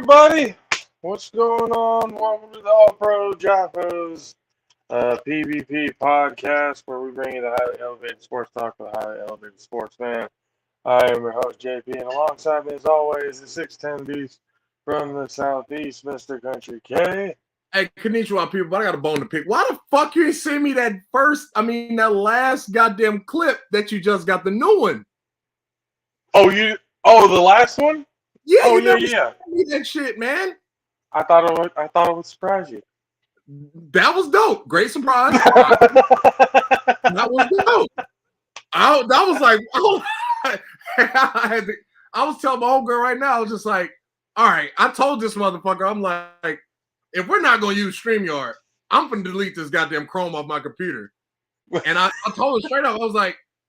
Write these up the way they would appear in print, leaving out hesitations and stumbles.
everybody, what's going on? Welcome to the All-Pro JAFFOs PvP podcast, where we bring you the highly elevated sports talk for the highly elevated sports fan. I am your host, JP, and alongside me, as always, the 6'10 beast from the southeast, Mr. Country K. Hey, Konnichiwa, people, but I got a bone to pick. Why the fuck you ain't send me that that last goddamn clip that you just got, the new one? Oh, the last one? Yeah, oh, you never yeah. sent me that shit, man. I thought it would surprise you. That was dope. Great surprise. That was dope. I was like, oh, I was telling my old girl right now, I was just like, all right, I told this motherfucker, I'm like, if we're not going to use StreamYard, I'm going to delete this goddamn Chrome off my computer. And I told her straight up,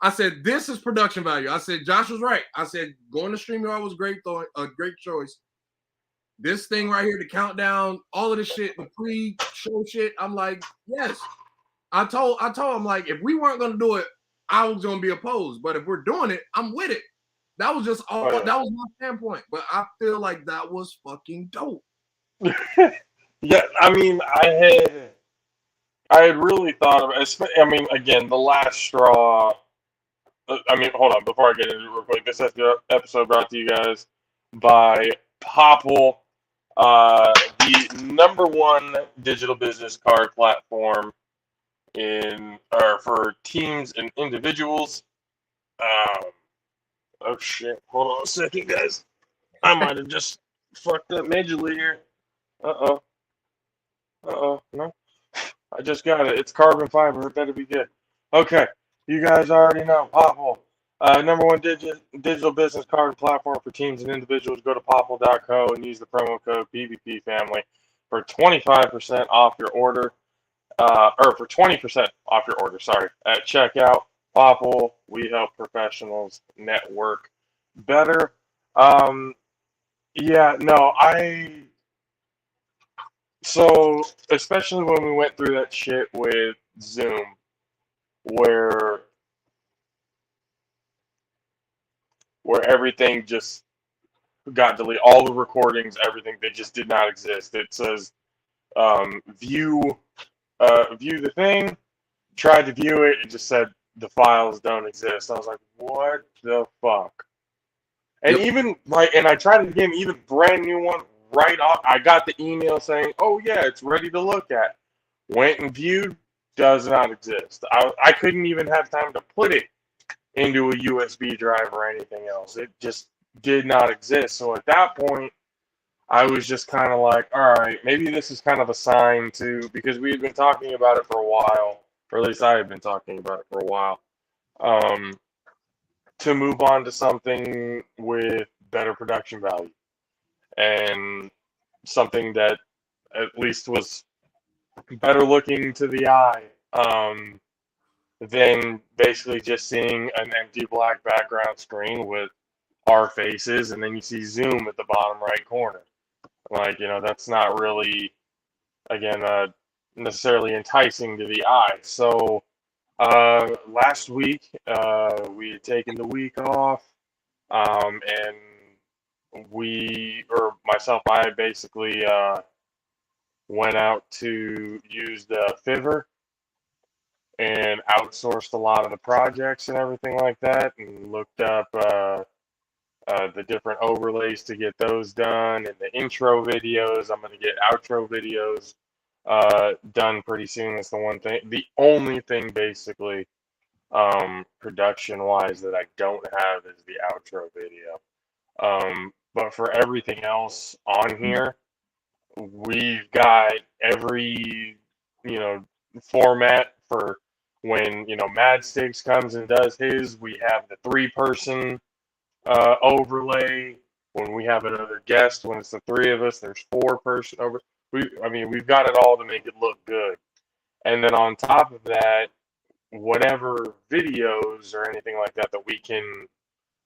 I said, this is production value. I said, Josh was right. I said, going to StreamYard was great, though, a great choice. This thing right here, the countdown, all of this shit, the pre-show shit, I'm like, yes. I told him, like, if we weren't going to do it, I was going to be opposed. But if we're doing it, I'm with it. That was just all. That was my standpoint. But I feel like that was fucking dope. Yeah, I mean, I had really thought of it. I mean, again, the last straw. I mean, hold on, before I get into it real quick, this episode brought to you guys by Popple, the #1 digital business card platform for teams and individuals. Oh shit! Hold on a second, guys. I might have just fucked up majorly here. No. I just got it. It's carbon fiber. It better be good. Okay. You guys already know. Popple. #1 digital business card platform for teams and individuals. Go to popple.co and use the promo code PVPFamily for 25% off your order. For 20% off your order, sorry. At checkout. Popple. We help professionals network better. So, especially when we went through that shit with Zoom, where everything just got deleted, all the recordings, everything, they just did not exist. It says, view the thing, tried to view it, it just said the files don't exist. I was like, what the fuck? And even, and I tried it again, even brand new one, right off, I got the email saying, oh yeah, it's ready to look at. Went and viewed, does not exist. I couldn't even have time to put it into a USB drive or anything else. It just did not exist. So at that point, I was just kind of like, all right, maybe this is kind of a sign to, because we had been talking about it for a while, or at least I had been talking about it for a while, to move on to something with better production value. And something that at least was better looking to the eye than basically just seeing an empty black background screen with our faces, and then you see Zoom at the bottom right corner. Like, that's not really, again, necessarily enticing to the eye. So last week, we had taken the week off, and I basically went out to use the Fiverr and outsourced a lot of the projects and everything like that, and looked up the different overlays to get those done, and the intro videos. I'm going to get outro videos done pretty soon. That's the only thing basically production-wise that I don't have is the outro video. But for everything else on here, we've got every, format for when, Mad Sticks comes and does his. We have the 3-person overlay. When we have another guest, when it's the 3 of us, there's 4-person over. We've got it all to make it look good. And then on top of that, whatever videos or anything like that we can,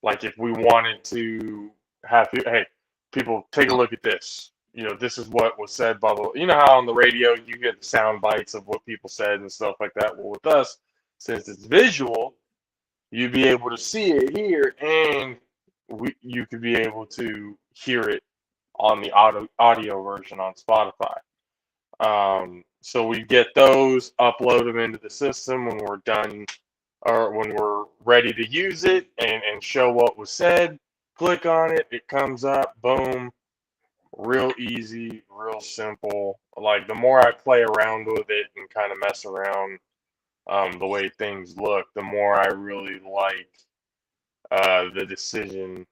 like if we wanted to have, hey, people, take a look at this. This is what was said, blah, blah. You know how on the radio you get sound bites of what people said and stuff like that? Well, with us, since it's visual, you'd be able to see it here, and you could be able to hear it on the audio version on Spotify. So we get those, upload them into the system when we're done, or when we're ready to use it, and show what was said. Click on it, it comes up, boom. Real easy, real simple. Like, the more I play around with it and kind of mess around the way things look, the more I really like the decision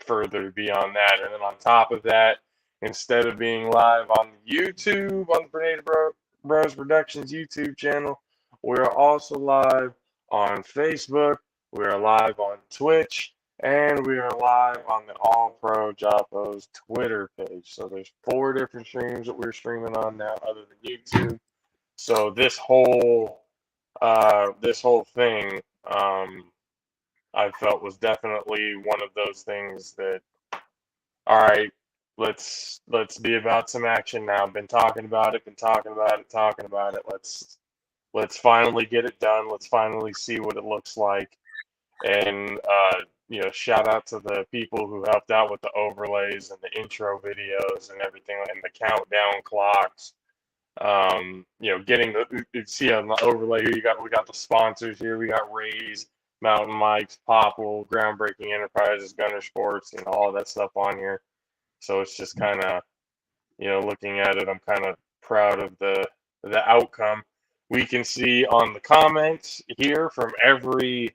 further beyond that. And then on top of that, instead of being live on YouTube, on the Tornado Bros Productions YouTube channel, we're also live on Facebook, we're live on Twitch, and we are live on the All Pro JAFFOs Twitter page. So there's 4 different streams that we're streaming on now other than YouTube. So this whole thing, I felt was definitely one of those things that, all right, let's be about some action now. Been talking about it. Let's finally get it done. Let's finally see what it looks like. And shout out to the people who helped out with the overlays and the intro videos and everything, and the countdown clocks. Getting you see on the overlay here, we got the sponsors here. We got Rays, Mountain Mike's, Popple, Groundbreaking Enterprises, Gunner Sports, and all of that stuff on here. So it's just kind of, looking at it, I'm kind of proud of the outcome. We can see on the comments here from every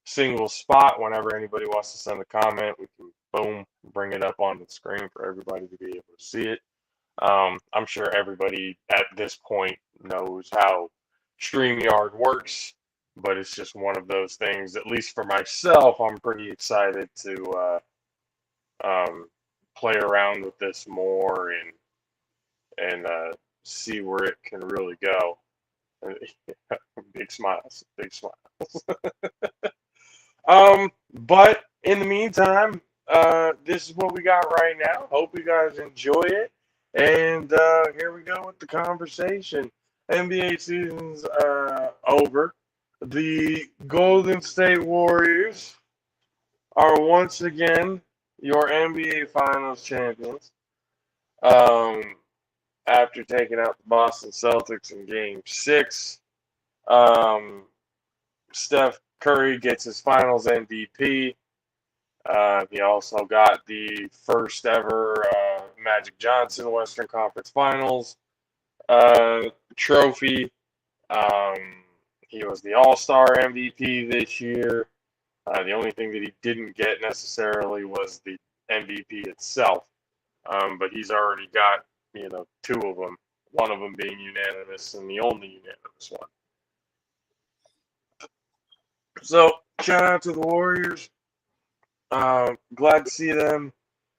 single spot. Whenever anybody wants to send a comment, we can, boom, bring it up on the screen for everybody to be able to see it. I'm sure everybody at this point knows how StreamYard works, but it's just one of those things, at least for myself, I'm pretty excited to play around with this more and see where it can really go. Big smiles. But in the meantime, this is what we got right now. Hope you guys enjoy it. And here we go with the conversation. NBA season's over. The Golden State Warriors are once again your NBA Finals champions. After taking out the Boston Celtics in Game 6, Steph Curry gets his Finals MVP. He also got the first ever Magic Johnson Western Conference Finals trophy. He was the All-Star MVP this year. The only thing that he didn't get necessarily was the MVP itself. But he's already got, 2 of them. One of them being unanimous and the only unanimous one. So, shout out to the Warriors. Glad to see them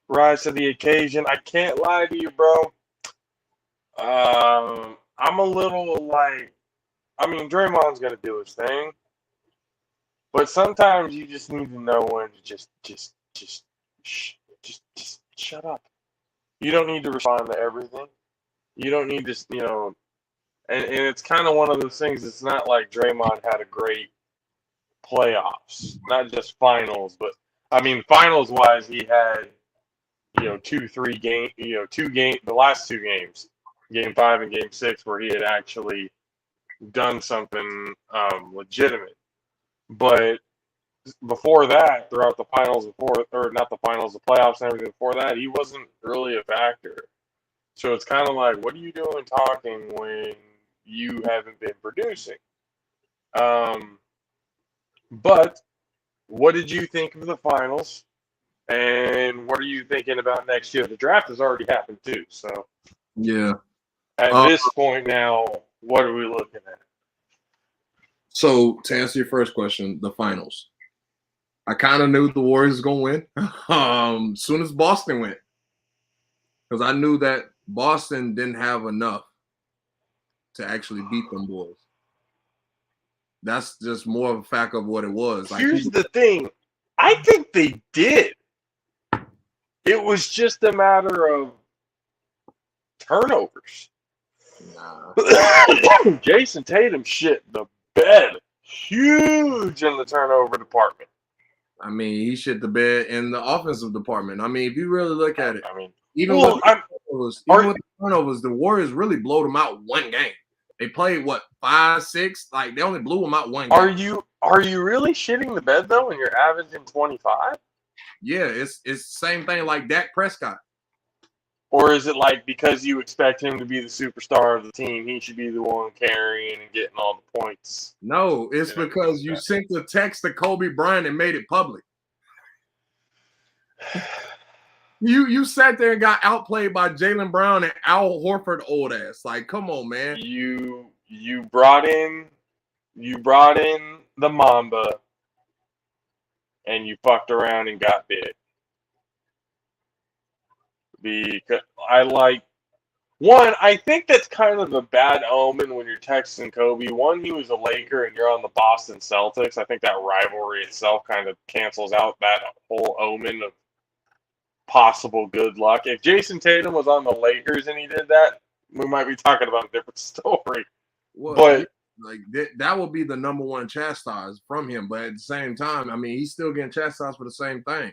rise to the occasion. I can't lie to you, bro. I'm a little like, Draymond's gonna do his thing, but sometimes you just need to know when to just shut up. You don't need to respond to everything. You don't need to, and it's kind of one of those things. It's not like Draymond had a great playoffs, not just finals, but finals wise, he had, 2-3 game, the last 2 games, Game 5 and Game 6, where he had actually done something legitimate. But before that, throughout the finals, the playoffs and everything before that, he wasn't really a factor. So it's kind of like, what are you doing talking when you haven't been producing? But what did you think of the finals? And what are you thinking about next year? The draft has already happened too. So yeah. At this point now, what are we looking at? So to answer your first question, the finals. I kind of knew the Warriors was going to win as soon as Boston went. Because I knew that Boston didn't have enough to actually beat them boys. That's just more of a fact of what it was. Here's the thing. I think they did. It was just a matter of turnovers. Nah. Jason Tatum shit the bed. Huge in the turnover department. I mean, he shit the bed in the offensive department. I mean, if you really look at it, I mean, even with the turnovers, the Warriors really blowed them out one game. They played what 5, 6, like they only blew them out one game. Are you really shitting the bed though when you're averaging 25? Yeah, it's the same thing like Dak Prescott. Or is it like because you expect him to be the superstar of the team, he should be the one carrying and getting all the points? No, it's because you sent the text to Kobe Bryant and made it public. You sat there and got outplayed by Jaylen Brown and Al Horford old ass. Like, come on, man. You brought in the Mamba and you fucked around and got bit. Because I think that's kind of a bad omen when you're texting Kobe. One, he was a Laker and you're on the Boston Celtics. I think that rivalry itself kind of cancels out that whole omen of possible good luck. If Jason Tatum was on the Lakers and he did that, we might be talking about a different story. Well, but like that would be the number one chastised from him. But at the same time, I mean, he's still getting chastised for the same thing.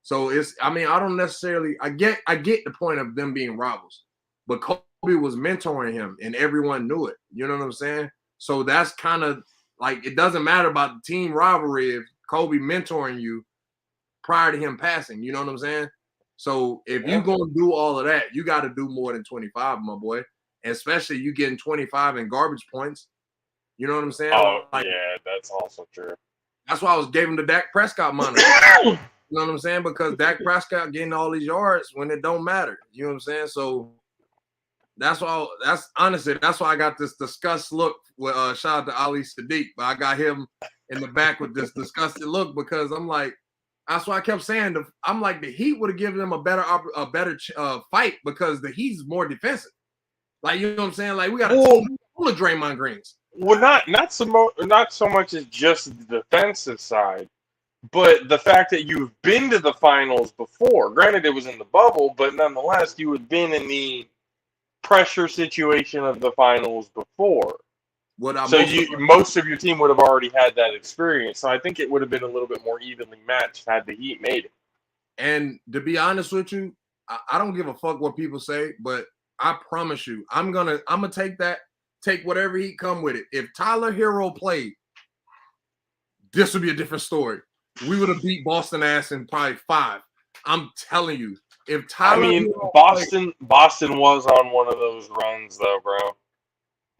So I don't necessarily, I get the point of them being rivals, but Kobe was mentoring him and everyone knew it. You know what I'm saying? So that's kind of like, it doesn't matter about the team rivalry if Kobe mentoring you prior to him passing. You know what I'm saying? So if you're going to do all of that, you got to do more than 25, my boy. And especially you getting 25 in garbage points. You know what I'm saying? Oh, yeah, that's also true. That's why I was giving the Dak Prescott moniker. You know what I'm saying? Because Dak Prescott getting all these yards when it don't matter. You know what I'm saying? So that's why I got this disgust look with shout out to Ali Sadiq, but I got him in the back with this disgusted look because I'm like, that's why I kept saying I'm like the Heat would have given them a better fight because the Heat's more defensive. Like, you know what I'm saying? Like, we got a team full of Draymond Greens. Well, not so much as just the defensive side, but the fact that you've been to the finals before. Granted, it was in the bubble, but nonetheless, you had been in the pressure situation of the finals before. Most of your team would have already had that experience. So I think it would have been a little bit more evenly matched had the Heat made it. And to be honest with you, I don't give a fuck what people say, but I promise you, I'm gonna take whatever Heat come with it. If Tyler Hero played, this would be a different story. We would have beat Boston ass in probably 5. I'm telling you. If Tyler Boston was on one of those runs though, bro.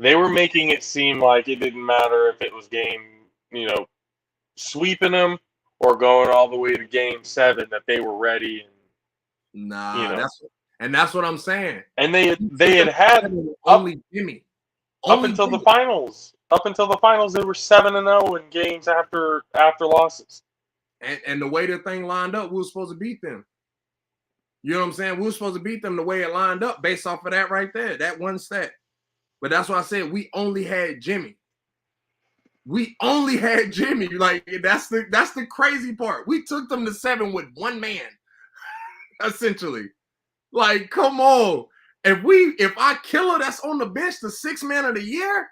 They were making it seem like it didn't matter if it was sweeping them or going all the way to game 7, that they were ready. That's what I'm saying. And they had only Jimmy. Up until the finals, they wwere 7-0 in games after losses. And the way the thing lined up, we were supposed to beat them. You know what I'm saying? We were supposed to beat them the way it lined up based off of that right there, that one stat. But that's why I said we only had Jimmy. Like, that's the crazy part. We took them to 7 with one man, essentially. Like, come on. If I killer that's on the bench, the 6th man of the year,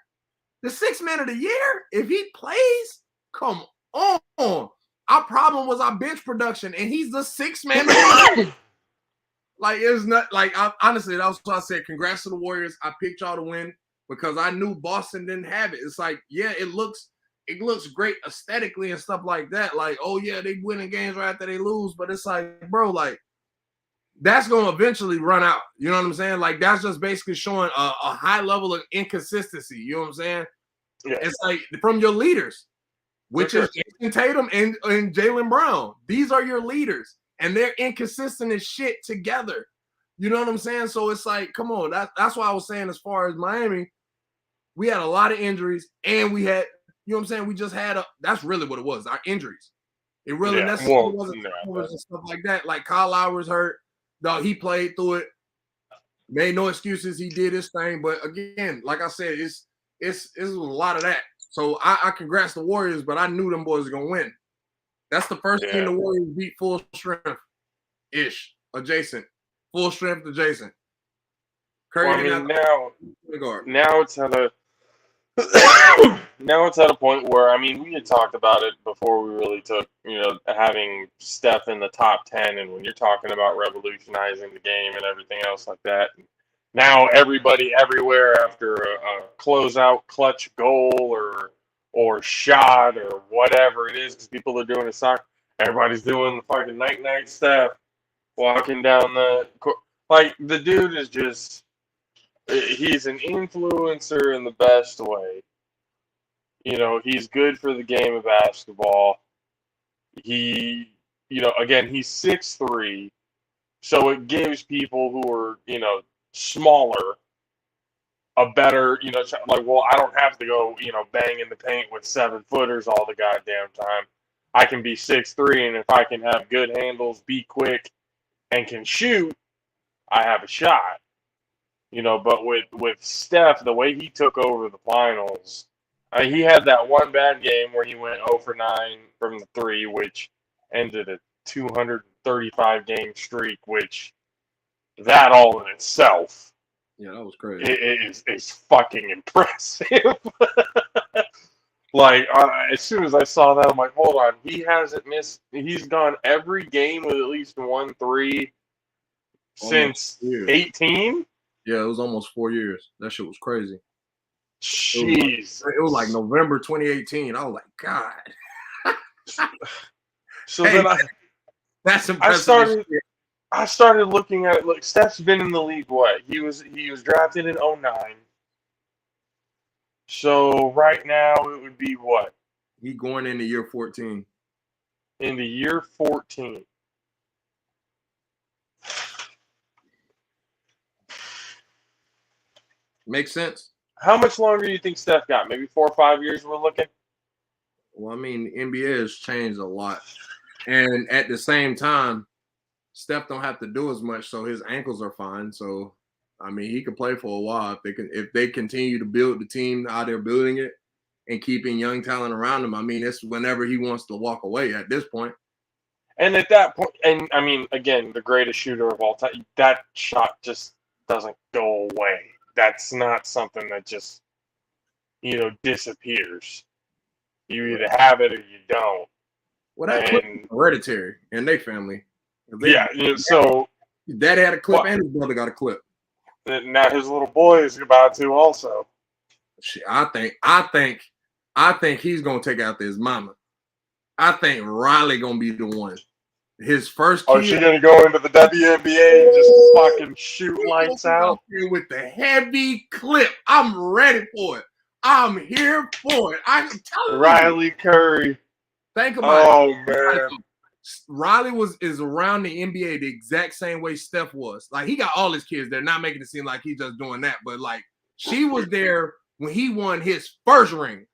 if he plays, come on. Our problem was our bench production, and he's the 6th man of the year. Like, it's not like honestly, that was why I said congrats to the Warriors. I picked y'all to win because I knew Boston didn't have it. It's like, yeah, it looks great aesthetically and stuff like that. Like, oh yeah, they winning games right after they lose, but it's like, bro, like that's gonna eventually run out. You know what I'm saying? Like, that's just basically showing a high level of inconsistency. You know what I'm saying? Yeah. It's like from your leaders, which is Jason Tatum and Jaylen Brown. These are your leaders. And they're inconsistent as shit together. You know what I'm saying? So it's like, come on. That's why I was saying as far as Miami, we had a lot of injuries and we had, you know what I'm saying? We just had that's really what it was, our injuries. It really necessarily wasn't and stuff like that. Like Kyle Lowry's hurt. No, he played through it. Made no excuses. He did his thing. But again, like I said, it's a lot of that. So I congrats the Warriors, but I knew them boys were going to win. That's the first team the Warriors beat full strength-ish, adjacent. Full strength adjacent. Curry now it's at Now it's at a point where, I mean, we had talked about it before we really took, having Steph in the top 10. And when you're talking about revolutionizing the game and everything else like that, now everybody everywhere after a closeout clutch goal or shot or whatever it is, because people are doing a soccer, everybody's doing the fucking night Steph walking down the court. Like, the dude is just, he's an influencer in the best way. He's good for the game of basketball. He, again, he's 6'3", so it gives people who are, smaller a better, like, well, I don't have to go, bang in the paint with 7-footers all the goddamn time. I can be 6'3", and if I can have good handles, be quick, and can shoot, I have a shot. But with Steph, the way he took over the finals, he had that one bad game where he went 0 for 9 from the 3, which ended a 235 game streak, which that all in itself, yeah, that was crazy. Is fucking impressive. Like, as soon as I saw that, I'm like, hold on, he hasn't missed. He's gone every game with at least 1 3 since 18. Yeah, it was almost 4 years. That shit was crazy. Jeez. It was like November 2018. I was like, God. So then that's impressive. I started looking at it. Look, Steph's been in the league. What? He was drafted in 09. So right now it would be what? He going into year 14. Into year 14. Makes sense. How much longer do you think Steph got? Maybe 4 or 5 years we're looking? Well, I mean, the NBA has changed a lot. And at the same time, Steph don't have to do as much, so his ankles are fine. So, I mean, he could play for a while if they continue to build the team how they're building it and keeping young talent around him. I mean, it's whenever he wants to walk away at this point. And at that point, and I mean, again, the greatest shooter of all time, that shot just doesn't go away. That's not something that just, disappears. You either have it or you don't. Well, that clip is hereditary in their family. So Dad had a clip and his brother got a clip. Now his little boy is about to also. I think he's gonna take out his mama. I think Riley gonna be the one. His first kid. Oh, she gonna go into the WNBA and just fucking shoot lights out with the heavy clip. I'm ready for it. I'm here for it. I'm telling you. Riley Curry. Think about it. Man. Riley is around the NBA the exact same way Steph was. Like, he got all his kids there, not making it seem like he's just doing that, but like, she was there when he won his first ring.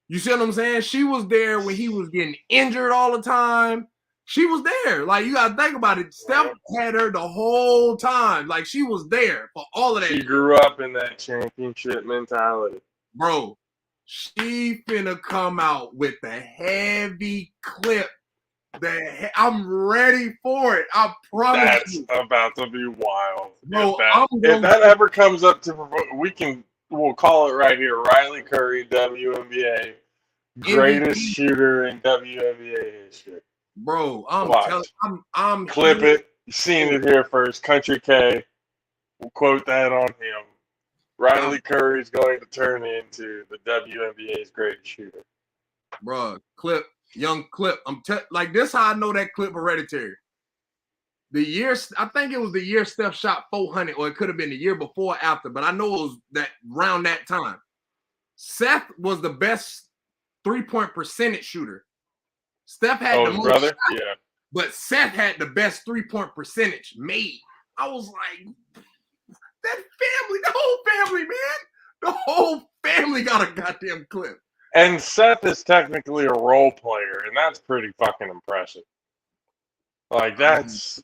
You see what I'm saying? She was there when he was getting injured all the time. She was there. Like, you gotta think about it. Steph had her the whole time. Like, she was there for all of that. She grew up in that championship mentality. Bro, she finna come out with the heavy clip. I'm ready for it. I promise you. That's about to be wild. Bro, if that ever comes up to, we'll call it right here. Riley Curry, WNBA, greatest shooter in WNBA history. Bro, I'm clip it. You seen it here first. Country K. We'll quote that on him. Riley Curry is going to turn into the WNBA's greatest shooter. Bro, young clip. Like, this how I know that clip hereditary. I think it was the year Steph shot 400, or it could have been the year before or after, but I know it was around that time. Seth was the best 3-point percentage shooter. Steph had the most brother? shots, yeah. But Seth had the best 3-point percentage made. I was like, that family, the whole family, man. The whole family got a goddamn clip. And Seth is technically a role player, and that's pretty fucking impressive. Like, that's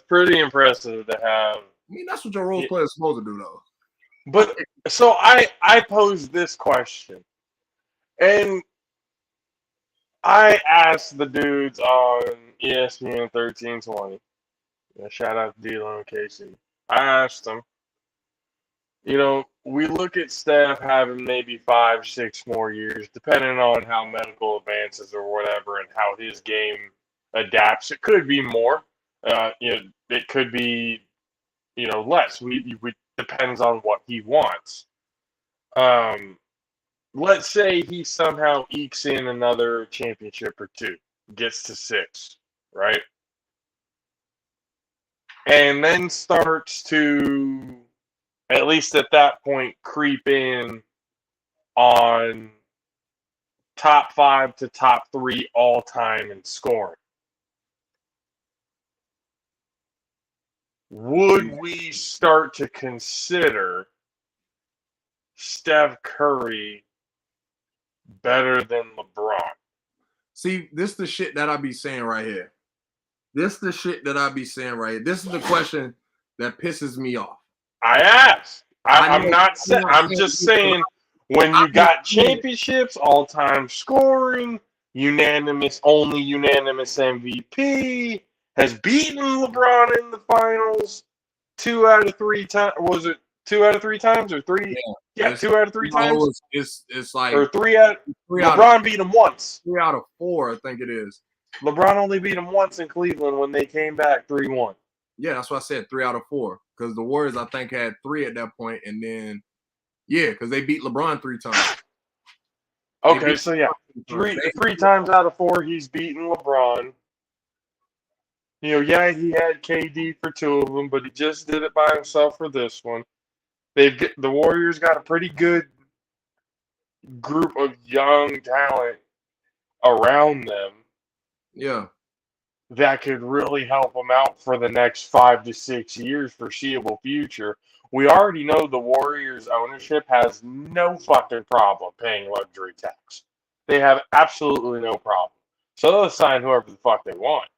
pretty impressive to have. I mean, that's what your role player is supposed to do, though. But so I posed this question, and I asked the dudes on ESPN 1320. Shout out to D-Lo and Casey. I asked them, we look at Steph having maybe 5, 6 more years, depending on how medical advances or whatever, and how his game adapts. It could be more. It could be, less. We depends on what he wants. Let's say he somehow ekes in another championship or 2, gets to 6, right? And then starts to, at least at that point, creep in on top 5 to top 3 all time in scoring. Would we start to consider Steph Curry better than LeBron? See, this is the shit that I be saying right here. This is the shit that I be saying right here. This is the question that pisses me off. I asked. I'm not saying. I'm just saying when you got championships, all-time scoring, only unanimous MVP, has beaten LeBron in the finals 2 out of 3 times. Was it 2 out of 3 times or 3? Yeah, 2 out of 3 times. It's like or 3 out. LeBron beat him once. 3 out of 4, I think it is. LeBron only beat him once in Cleveland when they came back 3-1. Yeah, that's why I said 3 out of 4. Because the Warriors, I think, had 3 at that point, and then because they beat LeBron 3 times. Okay, so yeah, three times out of 4, he's beaten LeBron. He had KD for 2 of them, but he just did it by himself for this one. The Warriors got a pretty good group of young talent around them. Yeah. That could really help them out for the next 5 to 6 years, foreseeable future. We already know the Warriors ownership has no fucking problem paying luxury tax. They have absolutely no problem. So they'll sign whoever the fuck they want.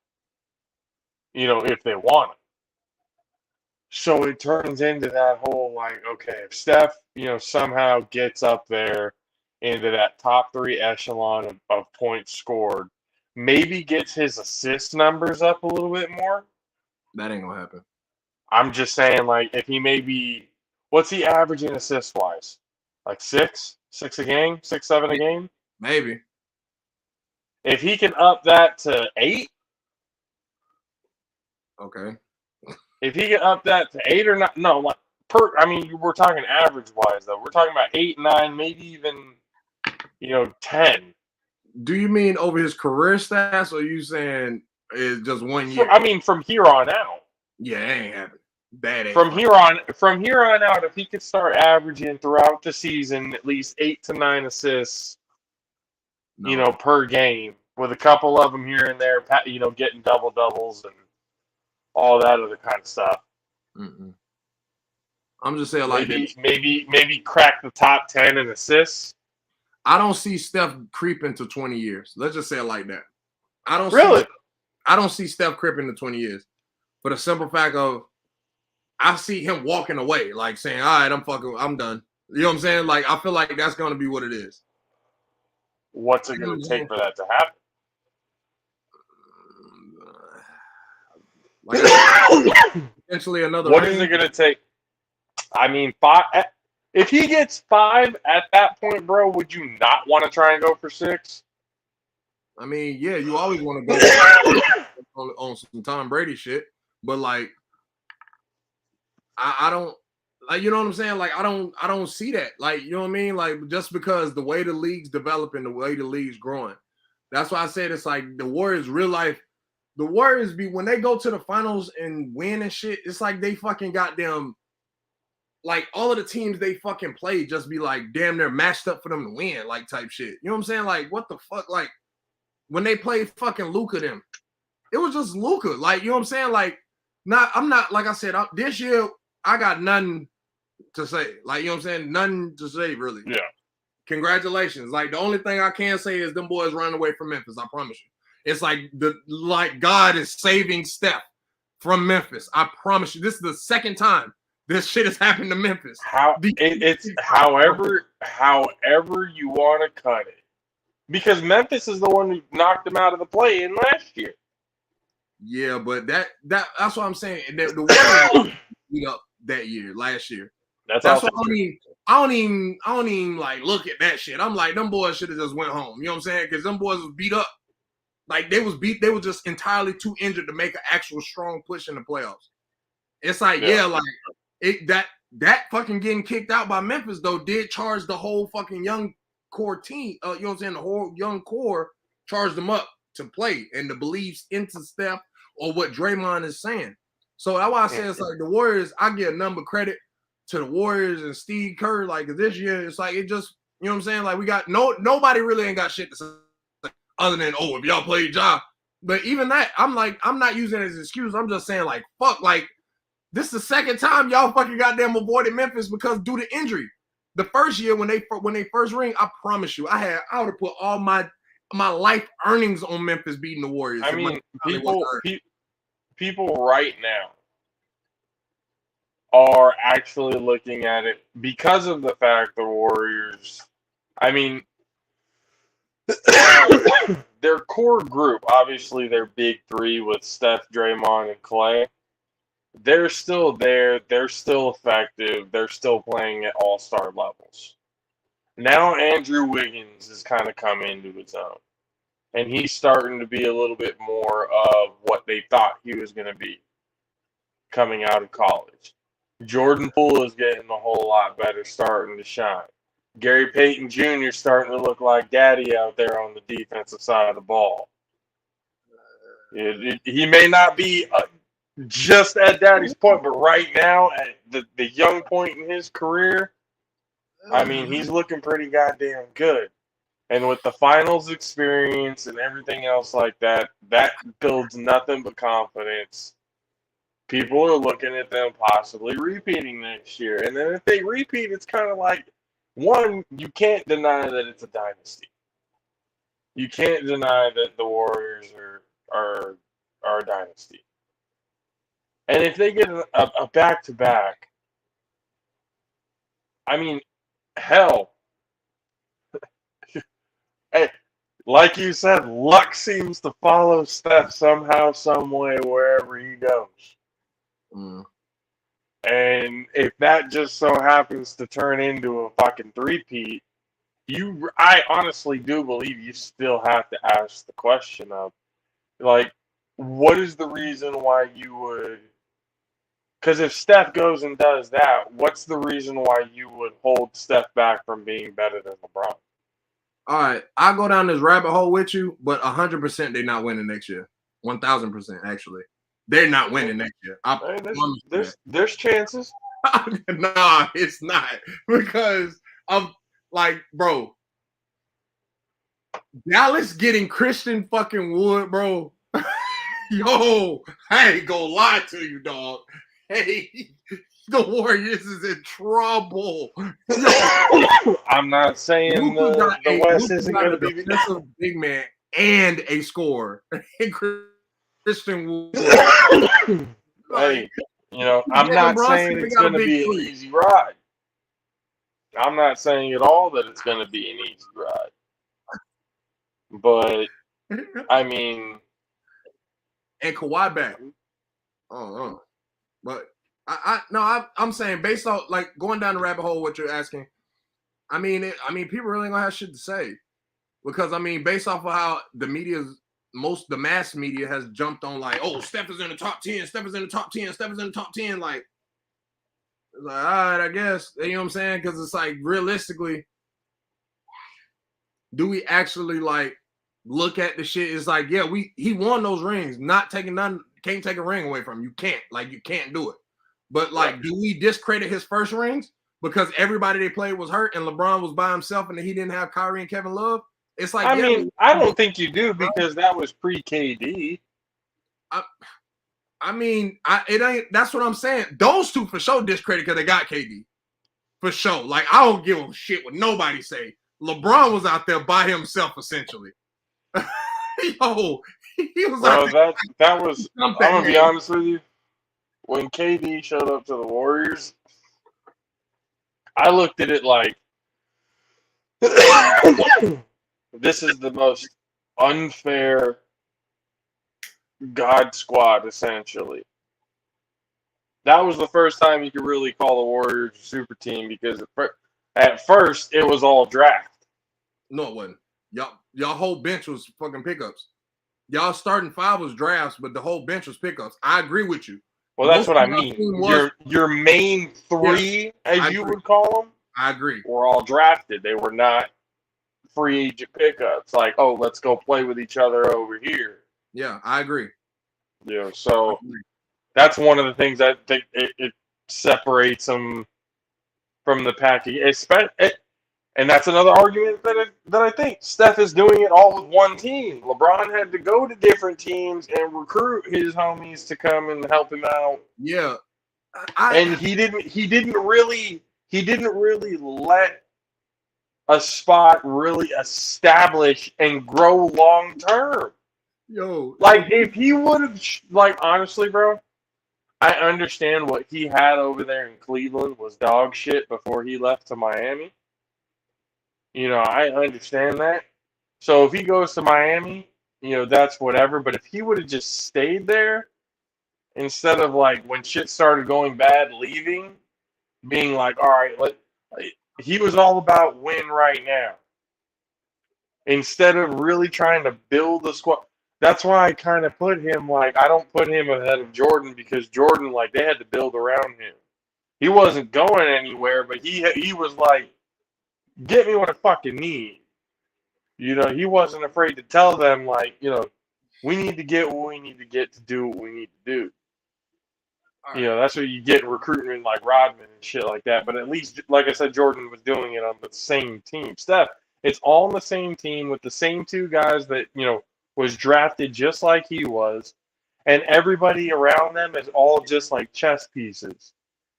If they want them. So it turns into that whole okay, if Steph, somehow gets up there into that top 3 echelon of points scored, maybe gets his assist numbers up a little bit more. That ain't gonna happen. I'm just saying, if he maybe, what's he averaging assist wise? 6 a game, 6, 7 a game? Maybe. If he can up that to 8. Okay. If he can up that to 8 or not, no, we're talking average wise though. We're talking about 8, 9, maybe even, 10. Do you mean over his career stats, or you saying it's just 1 year? From here on out. Yeah, it ain't happening. That ain't from here on out, if he could start averaging throughout the season at least 8 to 9 assists, per game, with a couple of them here and there, getting double doubles and all that other kind of stuff. Mm-mm. I'm just saying, maybe crack the top 10 in assists. I don't see Steph creeping to 20 years. Let's just say it like that. I don't see Steph creeping to 20 years. For the simple fact of, I see him walking away, saying, all right, I'm done. You know what I'm saying? I feel like that's going to be what it is. What's it going to take for that to happen? Potentially another. What is it going to take? 5. If he gets 5 at that point, bro, would you not want to try and go for 6? Yeah, you always want to go on some Tom Brady shit, but I don't you know what I'm saying? I don't see that. You know what I mean? Just because the way the league's developing, the way the league's growing. That's why I said it's the Warriors real life. The Warriors when they go to the finals and win and shit, it's they fucking got them. All of the teams they fucking play just be damn, they're matched up for them to win, type shit. You know what I'm saying? What the fuck? When they played fucking Luka them, it was just Luka. You know what I'm saying? I'm not, like I said, this year, I got nothing to say. You know what I'm saying? Nothing to say, really. Yeah. Congratulations. The only thing I can say is them boys run away from Memphis. I promise you. It's God is saving Steph from Memphis. I promise you. This is the second time this shit has happened to Memphis. It's however you want to cut it, because Memphis is the one who knocked them out of the play-in last year. Yeah, but that's what I'm saying. The Warriors beat up that year, last year. That's what I mean. I don't even like look at that shit. I'm like, them boys should have just went home. You know what I'm saying? Because them boys was beat up. Like they was just entirely too injured to make an actual strong push in the playoffs. It's like, like that fucking getting kicked out by Memphis though did charge the whole fucking young core team. You know what I'm saying? The whole young core charged them up to play and the beliefs into Steph or what Draymond is saying. So that's why I say it's like the Warriors. I give a number credit to the Warriors and Steve Kerr. Like this year, it's like it just, you know what I'm saying? Like we got nobody really ain't got shit to say other than if y'all played Ja. But even that, I'm not using it as an excuse. I'm just saying like fuck, like this is the second time y'all fucking goddamn avoided Memphis because due to injury. The first year when they first ring, I promise you, I would have put all my life earnings on Memphis beating the Warriors. I mean, people right now are actually looking at it because of the fact the Warriors, I mean, their core group, obviously their big three with Steph, Draymond, and Clay, they're still there. They're still effective. They're still playing at all-star levels. Now Andrew Wiggins has kind of come into his own. And he's starting to be a little bit more of what they thought he was going to be coming out of college. Jordan Poole is getting a whole lot better, starting to shine. Gary Payton Jr. starting to look like daddy out there on the defensive side of the ball. He may not be just at daddy's point, but right now, at the young point in his career, I mean, he's looking pretty goddamn good. And with the finals experience and everything else like that, that builds nothing but confidence. People are looking at them possibly repeating next year. And then if they repeat, it's kind of like, one, you can't deny that it's a dynasty. You can't deny that the Warriors are a dynasty. And if they get a back-to-back, I mean, hell, hey, like you said, luck seems to follow Steph somehow, some way, wherever he goes. And if that just so happens to turn into a fucking three-peat, I honestly do believe you still have to ask the question of, like, what is the reason why you would... Because if Steph goes and does that, what's the reason why you would hold Steph back from being better than LeBron? All right, I'll go down this rabbit hole with you, but 100% they're not winning next year. 1,000% actually. They're not winning next year. There's chances. Nah, it's not. Because I'm like, bro, Dallas getting Christian fucking Wood, bro. Yo, I ain't gonna lie to you, dog. Hey, the Warriors is in trouble. I'm not saying the West isn't going to be the big man and a scorer. Christian Wood. Hey, you know, I'm not saying it's going to be an easy ride. I'm not saying at all that it's going to be an easy ride. But, I mean... And Kawhi back. Oh. But I'm saying based on like going down the rabbit hole, what you're asking. I mean, people really gonna have shit to say because I mean, based off of how the the mass media has jumped on like, oh, Steph is in the top 10, Steph is in the top 10, Steph is in the top 10. Like, all right, I guess you know what I'm saying because it's like realistically, do we actually like look at the shit? It's like, yeah, he won those rings, not taking none. Can't take a ring away from him. You can't do it. But like, do we discredit his first rings because everybody they played was hurt and LeBron was by himself and he didn't have Kyrie and Kevin Love? It's like, I mean, I don't think you do because that was pre-KD. I mean, it ain't. That's what I'm saying. Those two for sure discredit because they got KD for sure. Like, I don't give a shit what nobody say. LeBron was out there by himself essentially. Yo. He was that was. I'm gonna be honest with you. When KD showed up to the Warriors, I looked at it like this is the most unfair God squad. Essentially, that was the first time you could really call the Warriors a super team because At first, it was all draft. No, it wasn't. Y'all whole bench was fucking pickups. Y'all starting five was drafts, but the whole bench was pickups. I agree with you. Well, that's what I mean. Your main three, as you would call them, I agree, were all drafted. They were not free agent pickups. Like, oh, let's go play with each other over here. Yeah, I agree. Yeah, so that's one of the things I think it separates them from the pack. And that's another argument that I think Steph is doing it all with one team. LeBron had to go to different teams and recruit his homies to come and help him out. Yeah, and he didn't really let a spot really establish and grow long term. Yo, like if he would have, like, honestly, bro, I understand what he had over there in Cleveland was dog shit before he left to Miami. You know, I understand that. So if he goes to Miami, you know, that's whatever. But if he would have just stayed there instead of, like, when shit started going bad, leaving, being like, all right, he was all about win right now. Instead of really trying to build the squad. That's why I kind of put him, like, I don't put him ahead of Jordan because Jordan, like, they had to build around him. He wasn't going anywhere, but he was like, get me what I fucking need. You know, he wasn't afraid to tell them, like, you know, we need to get what we need to get to do what we need to do. Right. You know, that's what you get in recruitment like Rodman and shit like that. But at least, like I said, Jordan was doing it on the same team. Steph, it's all on the same team with the same two guys that, you know, was drafted just like he was. And everybody around them is all just like chess pieces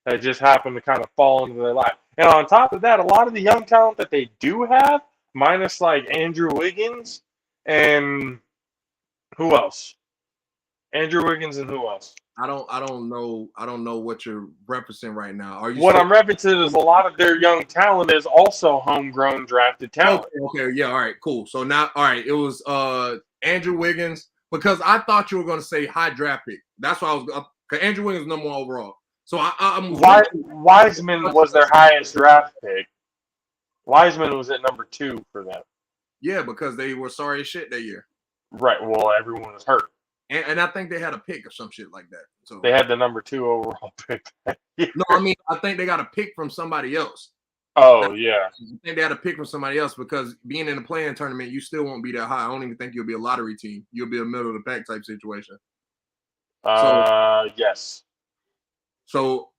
that just happen to kind of fall into their lap. And on top of that, a lot of the young talent that they do have, minus like Andrew Wiggins and who else? Andrew Wiggins and who else? I don't know what you're referencing right now. Are you? What I'm referencing is a lot of their young talent is also homegrown drafted talent. Okay, yeah, all right, cool. So now, all right, it was Andrew Wiggins, because I thought you were going to say high draft pick. That's why I was, because Andrew Wiggins is number one overall. So Wiseman was their highest draft pick. Wiseman was at number 2 for them. Yeah, because they were sorry as shit that year. Right. Well, everyone was hurt. And I think they had a pick or some shit like that. So they had the number 2 overall pick. No, I mean, I think they got a pick from somebody else. Oh, yeah. I think they had a pick from somebody else because being in the play-in tournament, you still won't be that high. I don't even think you'll be a lottery team. You'll be a middle of the pack type situation. Yes. So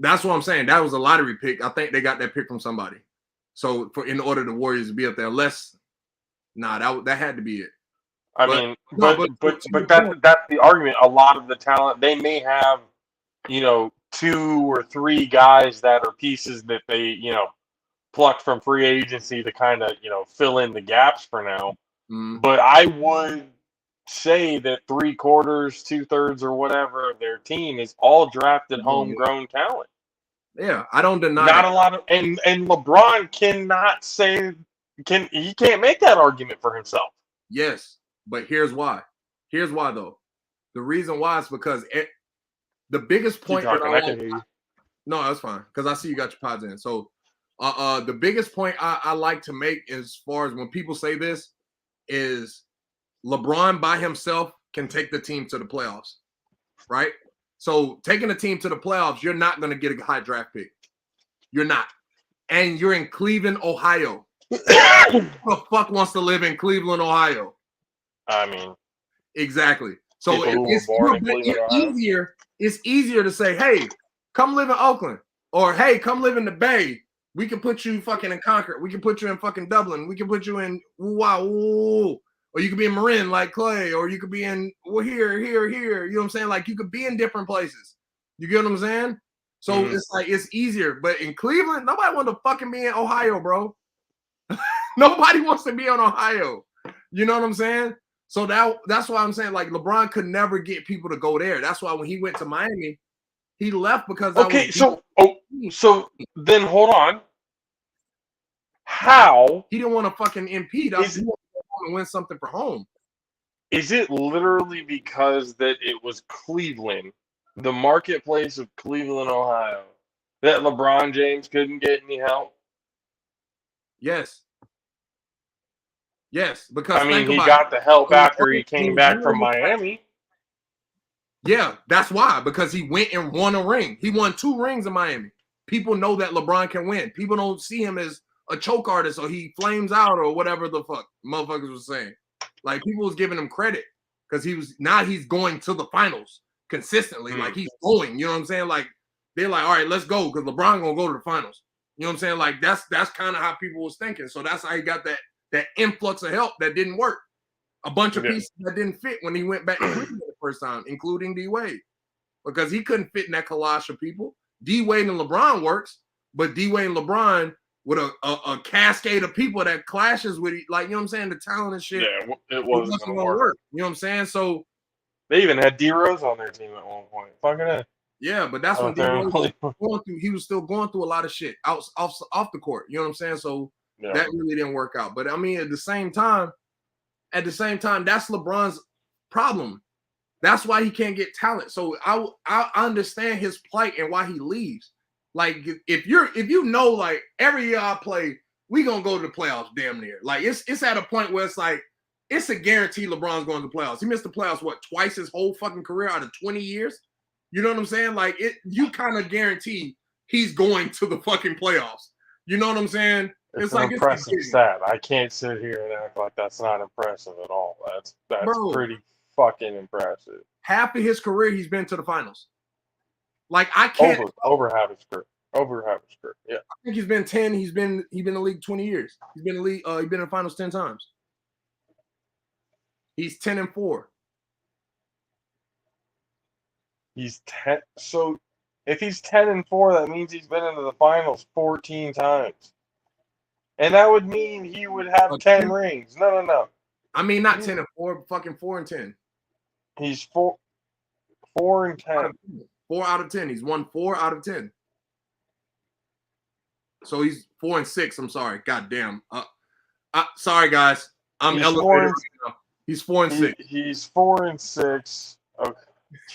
that's what I'm saying. That was a lottery pick. I think they got that pick from somebody. So in order the Warriors to be up there, that had to be it. But that's the argument. A lot of the talent, they may have, you know, 2 or 3 guys that are pieces that they, you know, plucked from free agency to kind of, you know, fill in the gaps for now. Mm-hmm. But I would say that 3/4, 2/3, or whatever of their team is all drafted homegrown talent. Yeah, I don't deny. Not a lot of, and LeBron cannot he can't make that argument for himself. Yes, but here's why. Here's why though. The reason why is because the biggest point No, that's fine because I see you got your pods in. So, the biggest point I like to make as far as when people say this is LeBron by himself can take the team to the playoffs, right? So taking a team to the playoffs, you're not going to get a high draft pick. You're not. And you're in Cleveland, Ohio. Who the fuck wants to live in Cleveland, Ohio? I mean, exactly. So it's easier to say, hey, come live in Oakland, or hey, come live in the Bay. We can put you fucking in Concord. We can put you in fucking Dublin. We can put you in or you could be in Marin like Clay, or you could be in here. You know what I'm saying? Like you could be in different places. You get what I'm saying? So it's like it's easier. But in Cleveland, nobody wants to fucking be in Ohio, bro. Nobody wants to be in Ohio. You know what I'm saying? So that's why I'm saying like LeBron could never get people to go there. That's why when he went to Miami, he left because so then hold on. How he didn't want to fucking impede us? He wanted to win something for home. Is it literally because that it was Cleveland, the marketplace of Cleveland, Ohio, that LeBron James couldn't get any help? Yes. Yes, because I mean, think he about got the help it. after he came back from Miami. Yeah, that's why. Because he went and won a ring. He won 2 rings in Miami. People know that LeBron can win. People don't see him as a choke artist or he flames out or whatever the fuck motherfuckers was saying. Like people was giving him credit because he's going to the finals consistently. Like he's going, you know what I'm saying? Like they're like, all right, let's go because LeBron gonna go to the finals. You know what I'm saying? Like that's kind of how people was thinking. So that's how he got that influx of help that didn't work. A bunch of pieces that didn't fit when he went back to Cleveland the first time, including D Wade, because he couldn't fit in that collage of people. D Wade and LeBron works, but D Wade and LeBron with a cascade of people that clashes with, like, you know what I'm saying, the talent and shit. Yeah, it wasn't gonna work. You know what I'm saying? So they even had D Rose on their team at one point. Fucking it. Yeah, but that's when D Rose was going through. He was still going through a lot of shit off the court. You know what I'm saying? So that really didn't work out. But I mean, at the same time, that's LeBron's problem. That's why he can't get talent. So I understand his plight and why he leaves. Like if you know, like every year I play, we gonna go to the playoffs damn near. Like it's at a point where it's like it's a guarantee LeBron's going to the playoffs. He missed the playoffs twice his whole fucking career out of 20 years. You know what I'm saying? Like you kind of guarantee he's going to the fucking playoffs. You know what I'm saying? It's like an impressive stat. I can't sit here and act like that's not impressive at all. That's pretty fucking impressive. Half of his career, he's been to the finals. Like I can't over half his career. Yeah, I think he's been 10. He's been in the league 20 years. He's been in the league. He's been in the finals 10 times. He's 10-4. He's 10. So if he's 10-4, that means he's been into the finals 14 times. And that would mean he would have 10 rings. No. I mean, not 10-4, fucking 4-10. He's 4-10. 4 out of 10. He's won 4 out of 10. So he's 4-6. I'm sorry. God damn. Sorry, guys. I'm elevated right now. He's 4-6. He's 4-6. Okay.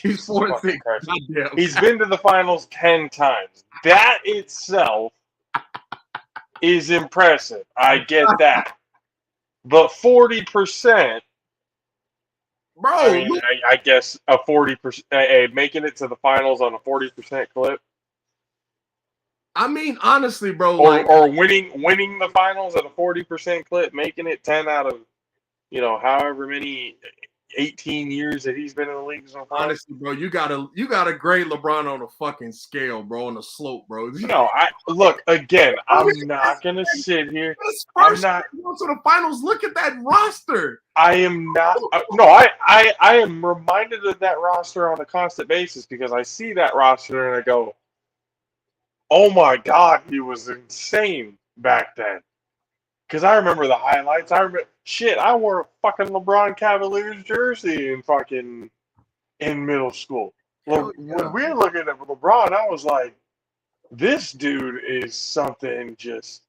He's 4-6. God damn. He's been to the finals 10 times. That itself is impressive. I get that. But 40%, bro. I guess a 40%, making it to the finals on a 40% clip. I mean, honestly, bro. Or winning the finals at a 40% clip, making it 10 out of, however many 18 years that he's been in the league so far. Honestly, bro, you gotta grade LeBron on a fucking scale, bro, on a slope, bro. No, look again. I'm not gonna sit here. I'm not going to the finals. Look at that roster. I am not. No, I am reminded of that roster on a constant basis because I see that roster and I go, "Oh my God, he was insane back then." Because I remember the highlights. I wore a fucking LeBron Cavaliers jersey in middle school. When we were looking at LeBron, I was like, this dude is something just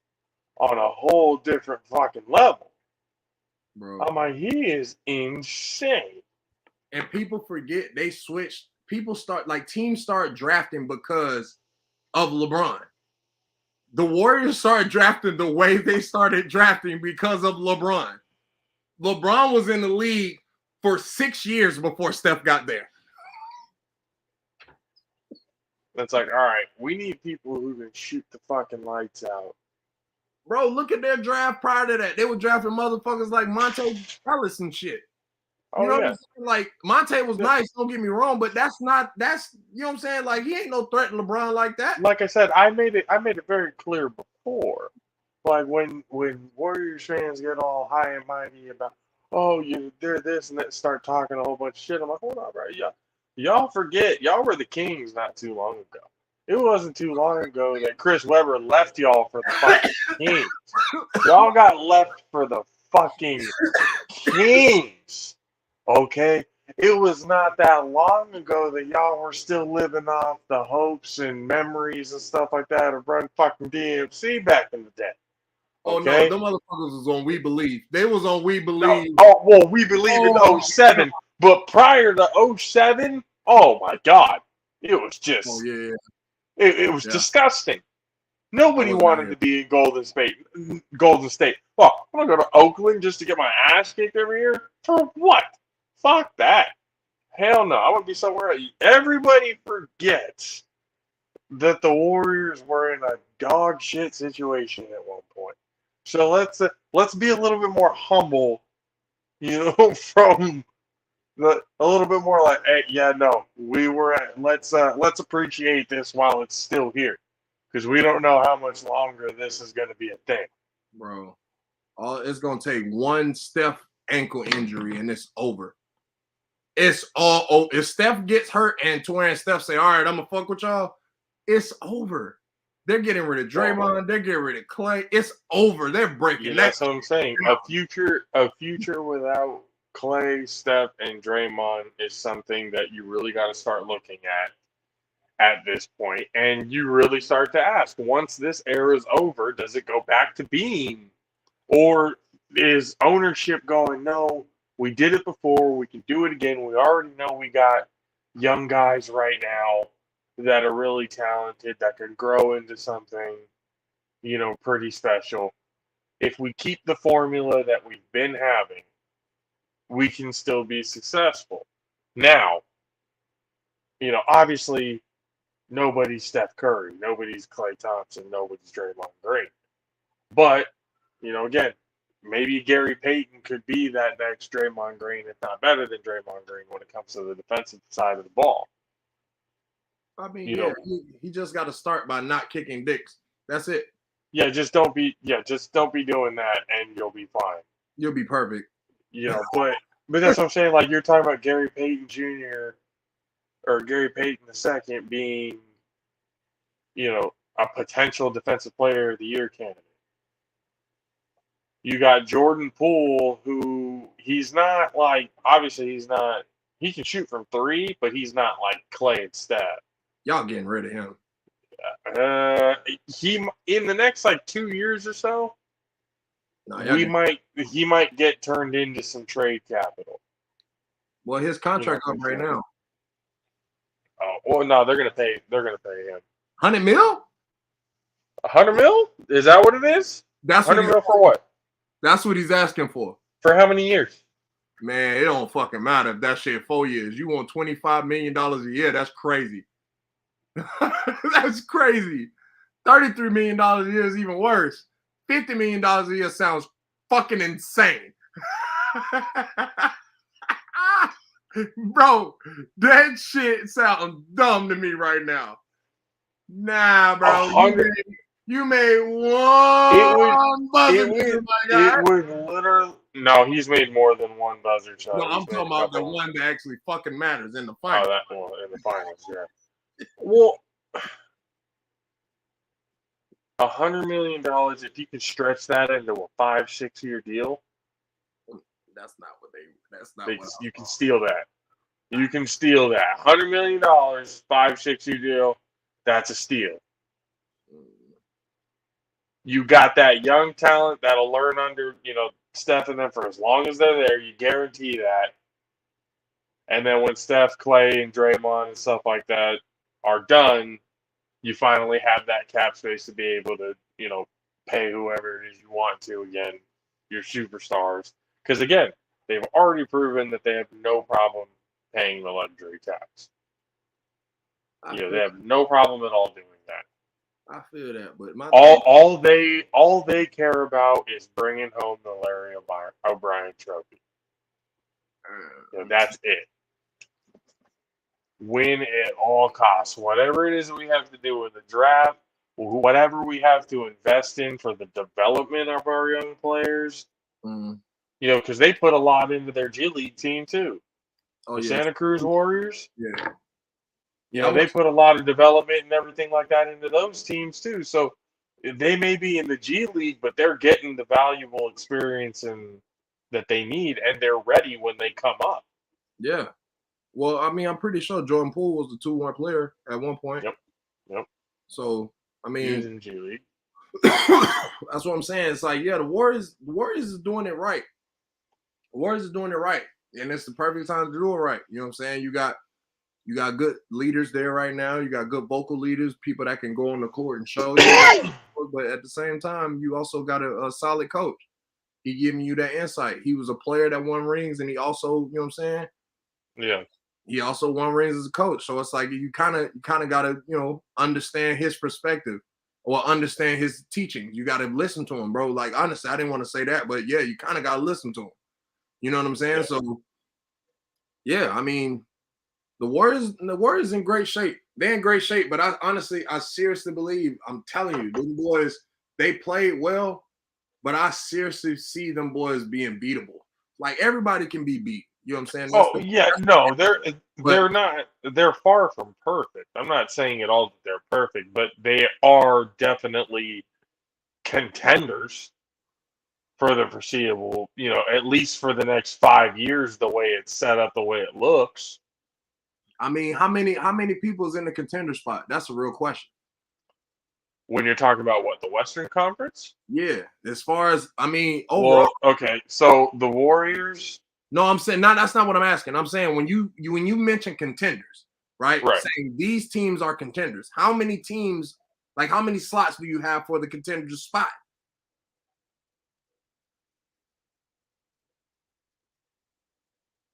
on a whole different fucking level. Bro. I'm like, he is insane. And people forget they switched. Teams start drafting because of LeBron. The Warriors started drafting the way they started drafting because of LeBron. LeBron was in the league for 6 years before Steph got there. It's like, all right, we need people who can shoot the fucking lights out. Bro, look at their draft prior to that. They were drafting motherfuckers like Monte Ellis and shit. You know what I'm saying? Like, Monte was nice, don't get me wrong, but that's you know what I'm saying? Like, he ain't no threat to LeBron like that. Like I said, I made it very clear before. Like, when Warriors fans get all high and mighty about, they're this and that, start talking a whole bunch of shit. I'm like, hold on, bro. Y'all forget, y'all were the Kings not too long ago. It wasn't too long ago that Chris Webber left y'all for the fucking Kings. Y'all got left for the fucking Kings. Okay, it was not that long ago that y'all were still living off the hopes and memories and stuff like that of run fucking DMC back in the day. Okay? Oh no, them motherfuckers was on We Believe. They was on We Believe. We Believe in 07. But prior to 07, oh my God, it was just, it was disgusting. Nobody wanted to be in Golden State. Golden State. Well, I'm gonna go to Oakland just to get my ass kicked every year. For what? Fuck that. Hell no. I want to be somewhere else. Everybody forgets that the Warriors were in a dog shit situation at one point. So let's be a little bit more humble, from a little bit more like, hey, yeah, no, we were at. Let's appreciate this while it's still here, because we don't know how much longer this is going to be a thing, bro. It's gonna take one Steph ankle injury and it's over. It's all over. If Steph gets hurt and Torian Steph say, "All right, I'm gonna fuck with y'all," it's over. They're getting rid of Draymond. They're getting rid of Clay. It's over. They're breaking. That's what I'm saying. A future without Clay, Steph, and Draymond is something that you really got to start looking at this point, and you really start to ask: once this era is over, does it go back to being, or is ownership going, no, we did it before, we can do it again. We already know we got young guys right now that are really talented, that can grow into something, pretty special. If we keep the formula that we've been having, we can still be successful. Now, obviously, nobody's Steph Curry, nobody's Klay Thompson, nobody's Draymond Green. But, again, maybe Gary Payton could be that next Draymond Green, if not better than Draymond Green when it comes to the defensive side of the ball. I mean, he just got to start by not kicking dicks. That's it. Yeah, just don't be doing that, and you'll be fine. You'll be perfect. But that's what I'm saying. Like, you're talking about Gary Payton Jr. or Gary Payton II being, a potential defensive player of the year candidate. You got Jordan Poole, who he's not like, obviously he's not, he can shoot from three, but he's not like Clay and Steph. Y'all getting rid of him. He in the next like 2 years or so, he might get turned into some trade capital. Well, his contract up right now. Oh well, no, they're gonna pay him. 100 mil? 100 mil? Is that what it is? That's 100 mil for what? That's what he's asking for. For how many years? Man, it don't fucking matter if that shit 4 years. You want $25 million a year? That's crazy. That's crazy. $33 million a year is even worse. $50 million a year sounds fucking insane. Bro, that shit sounds dumb to me right now. Nah, bro. You made one buzzer. It would literally. No, he's made more than one buzzer shot. No, I'm talking about the one that actually fucking matters in the finals. Oh, that one in the finals, yeah. Well, $100 million, if you can stretch that into a 5-6 year deal, that's not what you can steal that. You can steal that. $100 million, 5-6 year deal, that's a steal. You got that young talent that'll learn under, Steph and them for as long as they're there. You guarantee that. And then when Steph, Clay, and Draymond and stuff like that are done, you finally have that cap space to be able to, pay whoever it is you want to again, your superstars. Because again, they've already proven that they have no problem paying the luxury tax. They have no problem at all doing that. I feel that, but all they care about is bringing home the Larry O'Brien trophy. That's it. Win at all costs. Whatever it is that we have to do with the draft, whatever we have to invest in for the development of our young players, because they put a lot into their G League team too. The Santa Cruz Warriors. Yeah. They put a lot of development and everything like that into those teams too. So they may be in the G League, but they're getting the valuable experience that they need, and they're ready when they come up. Yeah. Well, I mean, I'm pretty sure Jordan Poole was the 2-1 player at one point. Yep. So, I mean, he was in the G League. That's what I'm saying. It's like, the Warriors is doing it right. The Warriors is doing it right, and it's the perfect time to do it right. You know what I'm saying? You got You got good leaders there right now. You got good vocal leaders, people that can go on the court and show you. But at the same time, you also got a solid coach. He giving you that insight. He was a player that won rings, and he also, you know what I'm saying? Yeah. He also won rings as a coach. So it's like you kind of gotta, understand his perspective or understand his teachings. You gotta listen to him, bro. Like honestly, I didn't want to say that, but yeah, you kind of gotta listen to him. You know what I'm saying? Yeah. So yeah, I mean, the Warriors in great shape. They're in great shape, but I seriously believe, I'm telling you, them boys, they played well, but I seriously see them boys being beatable. Like everybody can be beat. You know what I'm saying? Oh yeah, no, But they're not. They're far from perfect. I'm not saying at all that they're perfect, but they are definitely contenders for the foreseeable. At least for the next 5 years, the way it's set up, the way it looks. I mean, how many people's in the contender spot? That's a real question. When you're talking about what, the Western Conference? Yeah, as far as overall. Well, okay, so the Warriors, No, I'm saying not. That's not what I'm asking. I'm saying when you mention contenders, right? right? Saying these teams are contenders. How many teams? Like how many slots do you have for the contender spot?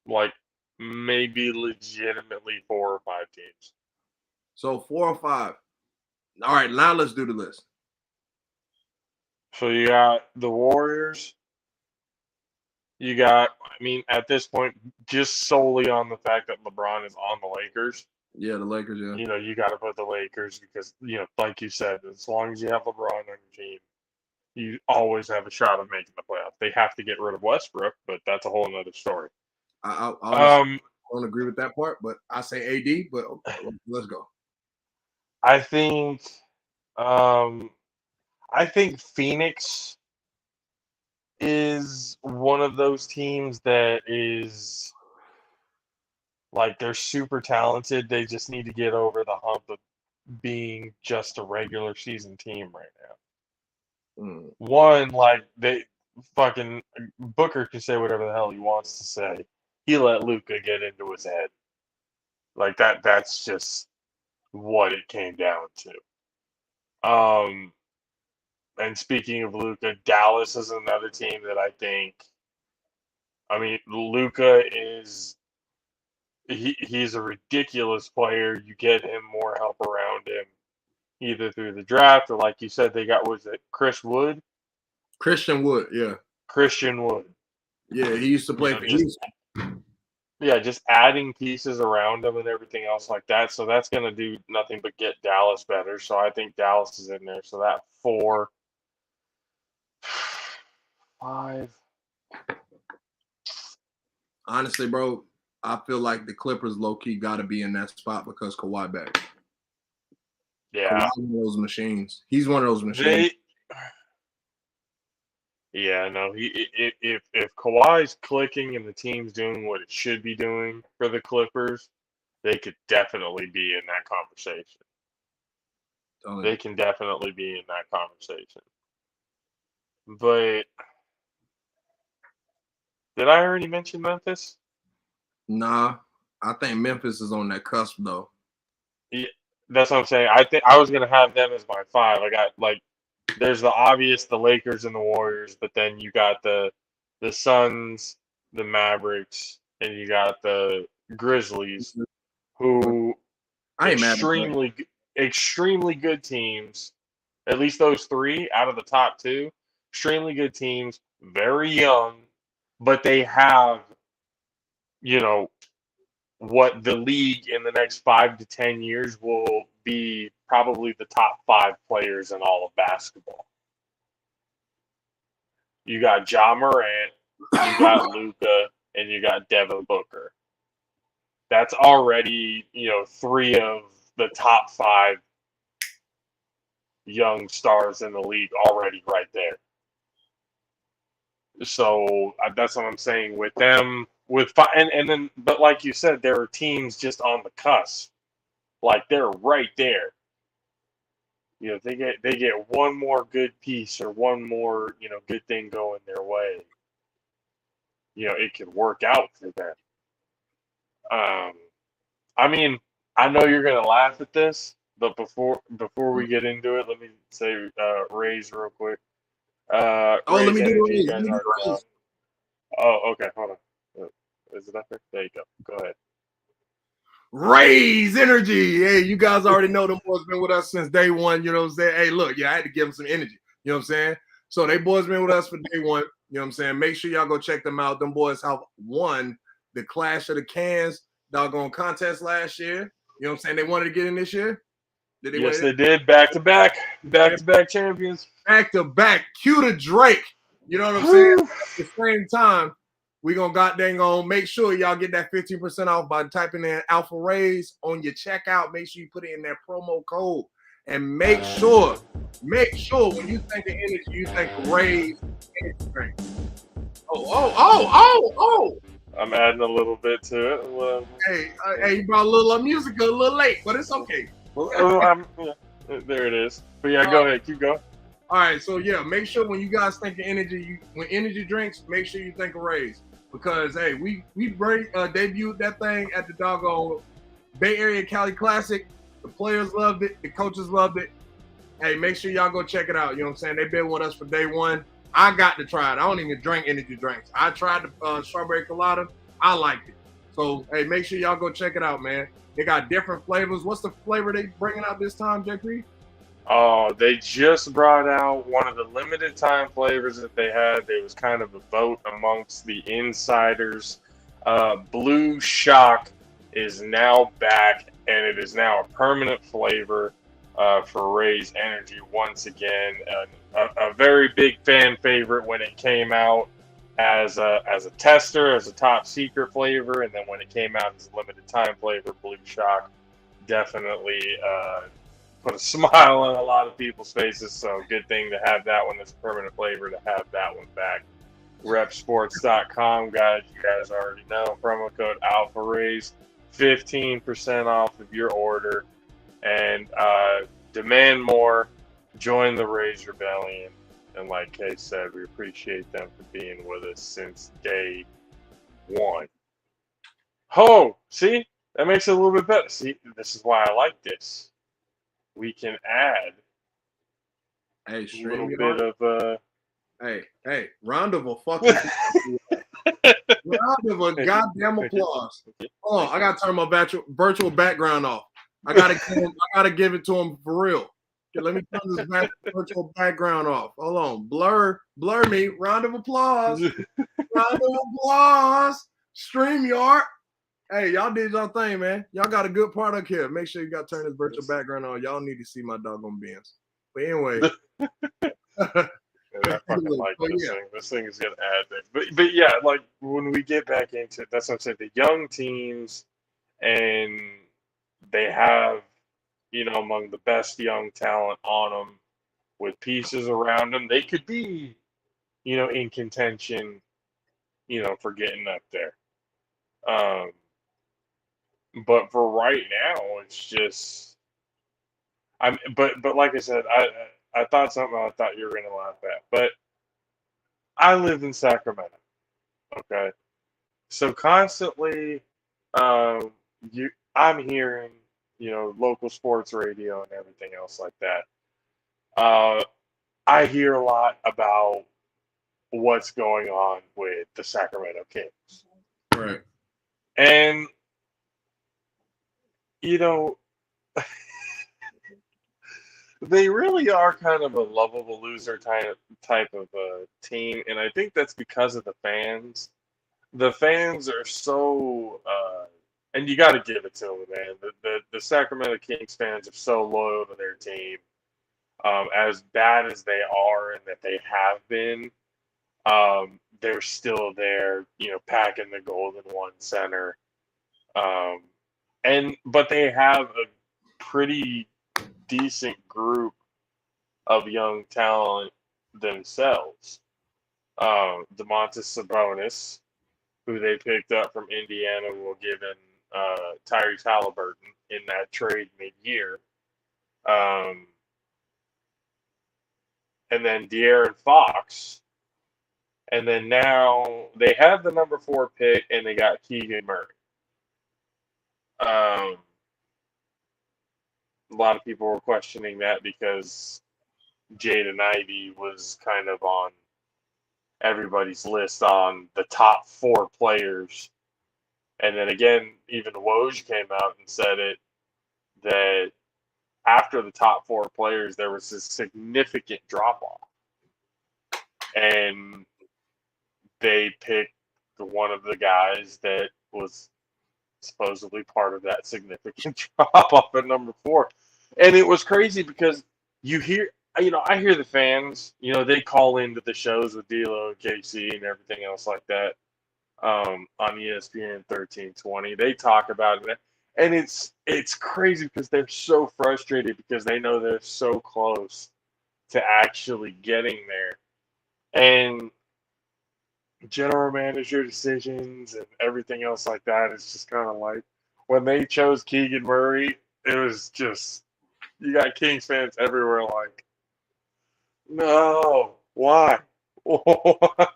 Like maybe legitimately 4 or 5 teams. So 4 or 5. All right, now let's do the list. So you got the Warriors. You got, I mean, at this point, just solely on the fact that LeBron is on the Lakers, Yeah, the Lakers. Yeah. you got to put the Lakers because, like you said, as long as you have LeBron on your team, you always have a shot of making the playoffs. They have to get rid of Westbrook, but that's a whole nother story. I honestly don't agree with that part, but I say AD. But let's go. I think, I think Phoenix is one of those teams that is like they're super talented. They just need to get over the hump of being just a regular season team right now. One, like they fucking Booker can say whatever the hell he wants to say. He let Luka get into his head. Like that's just what it came down to. And speaking of Luka, Dallas is another team that I think, I mean, Luka is he's a ridiculous player. You get him more help around him, either through the draft or, like you said, they got, was it Christian Wood? Yeah. Christian Wood. Yeah, he used to play for Houston. Yeah, just adding pieces around him and everything else like that. So that's going to do nothing but get Dallas better. So I think Dallas is in there. So that 4, 5. Honestly, bro, I feel like the Clippers low key got to be in that spot because Kawhi back. Yeah, Kawhi's one of those machines. He's one of those machines. Yeah, no. If Kawhi's clicking and the team's doing what it should be doing for the Clippers, they could definitely be in that conversation. They can definitely be in that conversation. But did I already mention Memphis? Nah, I think Memphis is on that cusp though. Yeah, that's what I'm saying. I think I was gonna have them as my 5. I got like, there's the obvious, the Lakers and the Warriors, but then you got the Suns, the Mavericks, and you got the Grizzlies, who I ain't mad at extremely good teams. At least those 3 out of the top 2, extremely good teams, very young, but they have, what the league in the next 5 to 10 years will be probably the top 5 players in all of basketball. You got Ja Morant, you got Luka, and you got Devin Booker. That's already, 3 of the top 5 young stars in the league already right there. So that's what I'm saying with them. And then, but like you said, there are teams just on the cusp, like they're right there. They get one more good piece or one more good thing going their way. It could work out for them. I mean, I know you're gonna laugh at this, but before we get into it, let me say Rays real quick. Oh, let Rays me do the Energy, you raise. Let guys me do already the know. raise. Oh, okay, hold on. Is it up there? There you go. Go ahead. Raise energy. Hey, you guys already know them boys been with us since day one. You know what I'm saying? Hey, look, yeah, I had to give them some energy. You know what I'm saying? So they boys been with us for day one. You know what I'm saying? Make sure y'all go check them out. Them boys have won the Clash of the Cans doggone contest last year. You know what I'm saying? They wanted to get in this year. Did they Yes, win they it? did. Back to back champions. Back to back. Cue to Drake. You know what I'm saying? Whew. At the same time, we gonna goddamn on make sure y'all get that 15% off by typing in Alpha Rays on your checkout. Make sure you put it in that promo code. And make sure when you think of energy, you think of Rays energy drink. Oh. I'm adding a little bit to it. Well, Hey, you brought a little music a little late, but it's okay. yeah, there it is. But yeah, go ahead. Keep going. All right, so yeah, make sure when you guys think of energy, when energy drinks, make sure you think of Rays. Because hey, we debuted that thing at the doggone Bay Area Cali Classic. The players loved it, the coaches loved it. Hey, make sure y'all go check it out. You know what I'm saying? They've been with us for day one. I got to try it. I don't even drink energy drinks. I tried the strawberry colada. I liked it. So hey, make sure y'all go check it out, man. They got different flavors. What's the flavor they bringing out this time, JP? Oh, they just brought out one of the limited time flavors that they had. There was kind of a vote amongst the insiders. Blue Shock is now back, and it is now a permanent flavor for Ray's Energy once again. A very big fan favorite when it came out as a tester, as a top secret flavor, and then when it came out as a limited time flavor, Blue Shock definitely put a smile on a lot of people's faces. So good thing to have that one as a permanent flavor, to have that one back. Repsports.com, guys. You guys already know. Promo code Alpha Rays, 15% off of your order. And demand more. Join the Rays Rebellion. And like Kay said, we appreciate them for being with us since day one. Oh, see? That makes it a little bit better. See, this is why I like this. We can add Hey, a little bit of Hey, round of a fucking round of a goddamn applause. Hold on, I gotta turn my virtual background off. I gotta give it to him for real. Okay, let me turn this virtual background off. Hold on, blur me. Round of applause. Round of applause. StreamYard. Hey, y'all did y'all thing, man. Y'all got a good product here. Make sure you got to turn this virtual background on. Y'all need to see my doggone beans. But anyway. I fucking like this thing. This thing is gonna add things. But yeah, like when we get back into it, that's what I'm saying. The young teams, and they have, among the best young talent on them with pieces around them. They could be, in contention, for getting up there. But for right now, it's just but like I said, I thought something I thought you were gonna laugh at. But I live in Sacramento. Okay. So constantly I'm hearing, local sports radio and everything else like that. I hear a lot about what's going on with the Sacramento Kings. Right. And they really are kind of a lovable loser type of team, and I think that's because of the fans. The fans are so, and you got to give it to them, man. The Sacramento Kings fans are so loyal to their team. As bad as they are and that they have been, they're still there, packing the Golden One Center. But they have a pretty decent group of young talent themselves. Domantas Sabonis, who they picked up from Indiana, will give in Tyrese Halliburton in that trade mid-year. And then De'Aaron Fox. And then now they have the number 4 pick, and they got Keegan Murray. a lot of people were questioning that because Jaden Ivey was kind of on everybody's list on the top 4 players. And then again, even Woj came out and said it that after the top 4 players, there was a significant drop off. And they picked one of the guys that was supposedly part of that significant drop off at number 4. And it was crazy because you hear, I hear the fans, they call into the shows with D'Lo and KC and everything else like that on ESPN 1320. They talk about it. And it's crazy because they're so frustrated because they know they're so close to actually getting there. And general manager decisions and everything else like that is just kind of like when they chose Keegan Murray, it was just you got Kings fans everywhere like, no, why? Why?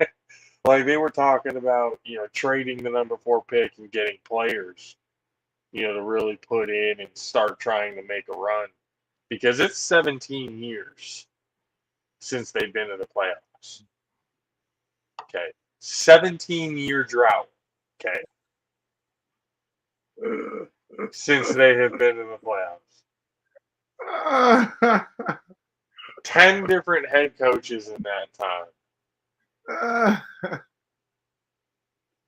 Like they were talking about, trading the number 4 pick and getting players, to really put in and start trying to make a run because it's 17 years since they've been in the playoffs. Okay. 17-year drought. Okay. Since they have been in the playoffs. 10 different head coaches in that time.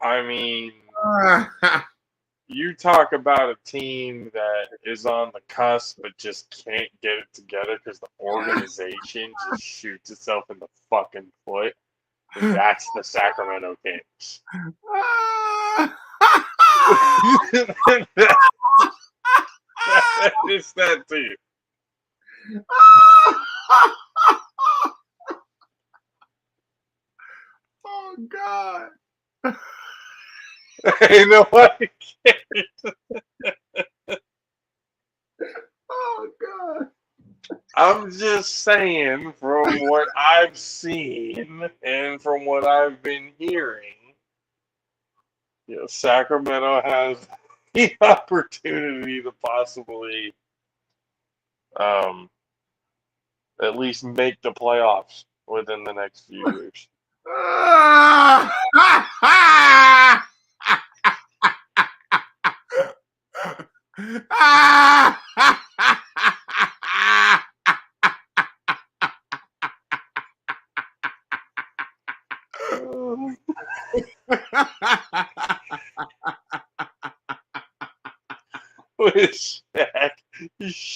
I mean, you talk about a team that is on the cusp but just can't get it together because the organization just shoots itself in the fucking foot. And that's the Sacramento Kings. It's that team. Oh God. Ain't nobody cares. Oh God. I'm just saying, from what I've seen and from what I've been hearing, Sacramento has the opportunity to possibly at least make the playoffs within the next few years. With Shaq,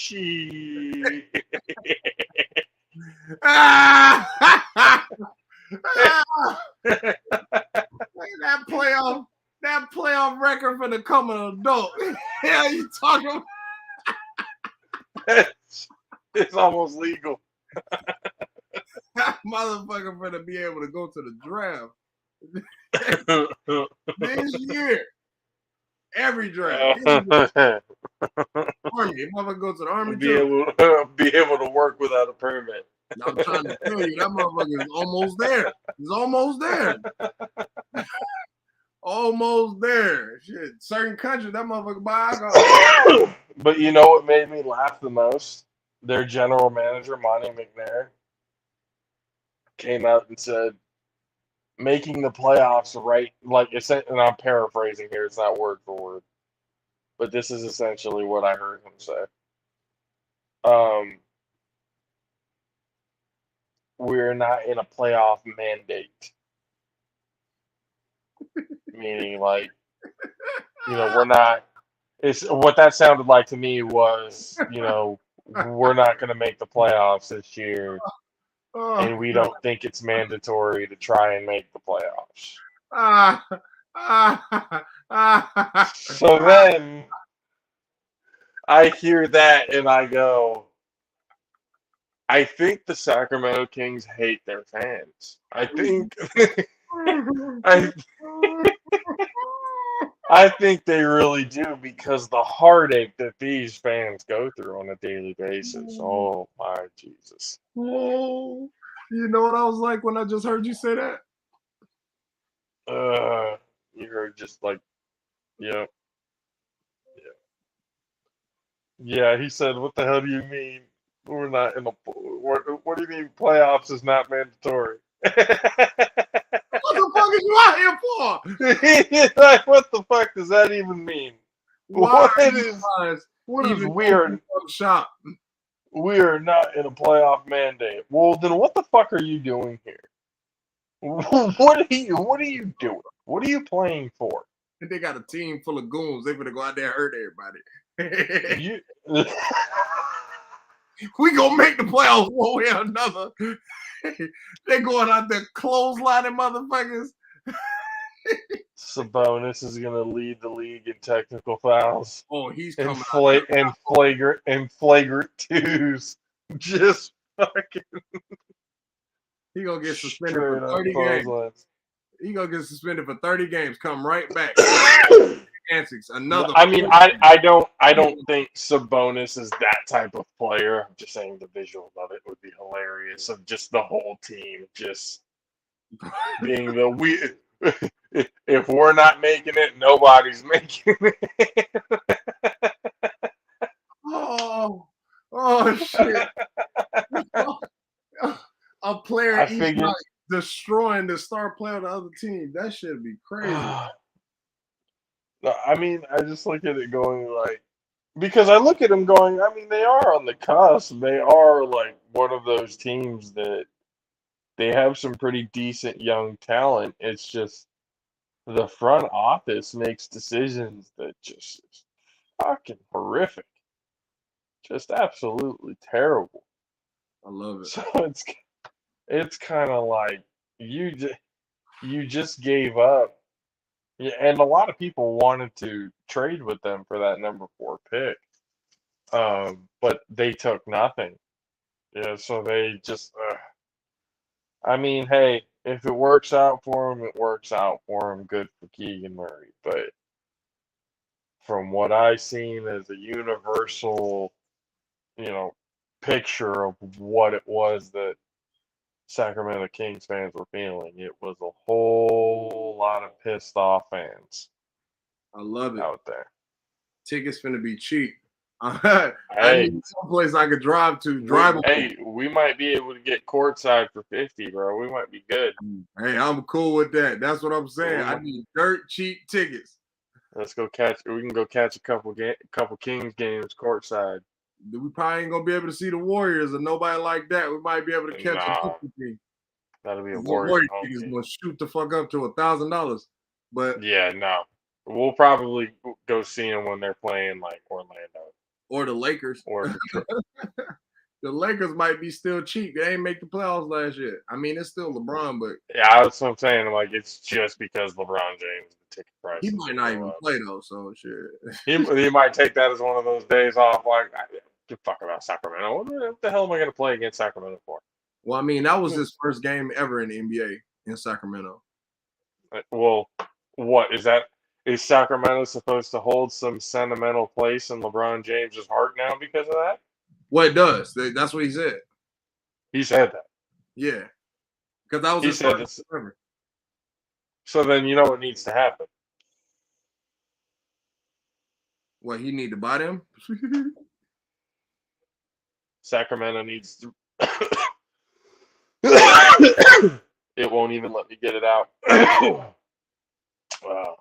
that playoff record for the coming adult. Hell, you talking about? It's almost legal. That motherfucker gonna be able to go to the draft this year. Every draft. Army. Motherfucker go to the Army be able to work without a permit. I'm trying to tell you, that motherfucker is almost there. He's almost there. Almost there. Shit. Certain countries, that motherfucker buy alcohol. But you know what made me laugh the most? Their general manager, Monty McNair, came out and said, making the playoffs right, like, and I'm paraphrasing here, it's not word for word, but this is essentially what I heard him say. We're not in a playoff mandate. Meaning, like, we're not. It's what that sounded like to me was, we're not going to make the playoffs this year, and we don't think it's mandatory to try and make the playoffs. So then I hear that and I go, I think the Sacramento Kings hate their fans. I think I think they really do because the heartache that these fans go through on a daily basis. Oh my Jesus. You know what I was like when I just heard you say that? You heard just like, yeah. Yeah, he said, "What the hell do you mean we're not in the? What do you mean playoffs is not mandatory?" What the fuck are you out here for? He's like, "What the fuck does that even mean? Why What are you is guys what is even weird? shop? We are not in a playoff mandate. Well, then what the fuck are you doing here? What are you doing? What are you playing for? And they got a team full of goons. They gonna go out there and hurt everybody. You We gonna make the playoffs one way or another. They going out there clotheslining motherfuckers. Sabonis is gonna lead the league in technical fouls Oh, he's and coming out there. flagrant twos. Just fucking He gonna get suspended straight for up 30 games. clotheslines. He gonna get suspended for 30 games. Come right back. Antics. Another. I mean, I don't think Sabonis is that type of player. I'm just saying the visual of it would be hilarious of just the whole team just being the we. If we're not making it, nobody's making it. Oh shit. A player I each figured. night destroying the star player of the other team. That should be crazy. I mean, I just look at it going like, because I look at them going, I mean, they are on the cusp. They are like one of those teams that they have some pretty decent young talent. It's just the front office makes decisions that just is fucking horrific. Just absolutely terrible. I love it. So it's kind of like you just gave up. Yeah, and a lot of people wanted to trade with them for that number 4 pick. But they took nothing. Yeah, so they just I mean, hey, if it works out for him, it works out for him. Good for Keegan Murray. But from what I seen as a universal, you know, picture of what it was that Sacramento Kings fans were feeling, it was a whole lot of pissed off fans I love it. out there. Tickets finna be cheap. I Hey, need someplace I could drive to. we might be able to get courtside for 50, bro. We might be good. Hey, I'm cool with that. That's what I'm saying. Yeah. I need dirt cheap tickets. Let's go catch. We can go catch a couple Kings games courtside. We probably ain't gonna be able to see the Warriors or nobody like that. We might be able to catch a No, different team. that'll be a The Warriors Warriors home is game. gonna shoot the fuck up to $1,000. But Yeah, no. We'll probably go see them when they're playing like Orlando or the Lakers. or Detroit. The Lakers might be still cheap. They ain't make the playoffs last year. I mean, it's still LeBron, but Yeah, that's what I'm saying. Like, it's just because LeBron James, the ticket price. he might not even play though. So shit. He might take that as one of those days off. Like, give a fuck about Sacramento. What the hell am I going to play against Sacramento for? Well, I mean, that was his first game ever in the NBA in Sacramento. Well, what is that? Is Sacramento supposed to hold some sentimental place in LeBron James's heart now because of that? Well, it does. That's what he said. He said that. Yeah, because that was He his said first game ever. So then you know what needs to happen. What, he need to buy them? Sacramento needs to. It won't even let me get it out. Wow.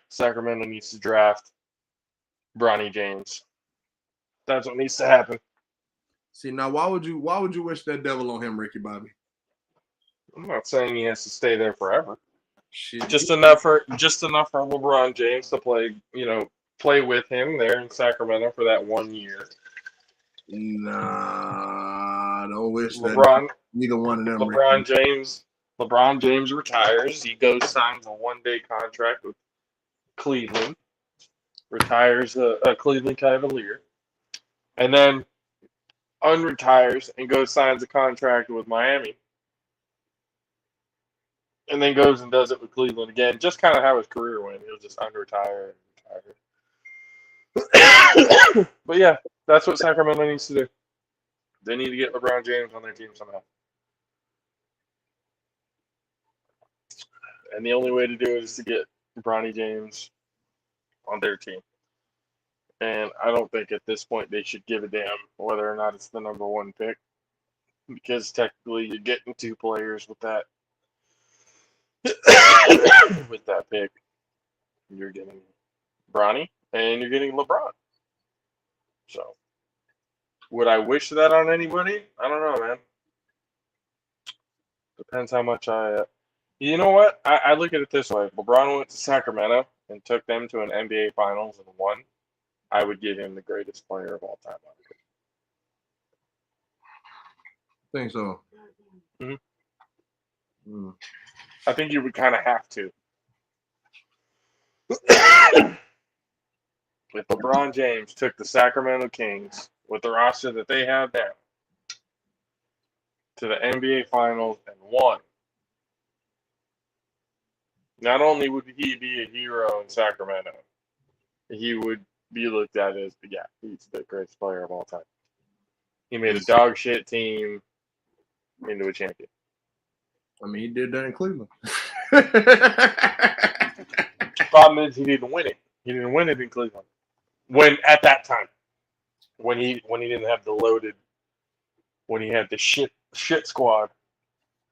Sacramento needs to draft Bronny James. That's what needs to happen. See, now why would you wish that devil on him, Ricky Bobby? I'm not saying he has to stay there forever. Shit. Just enough for LeBron James to play with him there in Sacramento for that 1 year. Nah, I don't wish LeBron, that neither one of them. LeBron James retires. He goes signs a 1-day contract with Cleveland. Retires a Cleveland Cavalier, and then unretires and goes signs a contract with Miami, and then goes and does it with Cleveland again. Just kind of how his career went. He'll just unretire and retire. But yeah, that's what Sacramento needs to do. They need to get LeBron James on their team somehow. And the only way to do it is to get Bronny James on their team. And I don't think at this point they should give a damn whether or not it's the number one pick, because technically you're getting two players with that with that pick. You're getting Bronny and you're getting LeBron. So would I wish that on anybody? I don't know, man. Depends how much I. You know what? I look at it this way: LeBron went to Sacramento and took them to an NBA Finals and won. I would give him the greatest player of all time. Think so. Mm-hmm. I think you would kind of have to. If LeBron James took the Sacramento Kings with the roster that they have now to the NBA Finals and won, not only would he be a hero in Sacramento, he would be looked at as, yeah, he's the greatest player of all time. He made a dog shit team into a champion. I mean, he did that in Cleveland. Problem is, he didn't win it. He didn't win it in Cleveland. When at that time, when he didn't have the loaded, when he had the shit squad.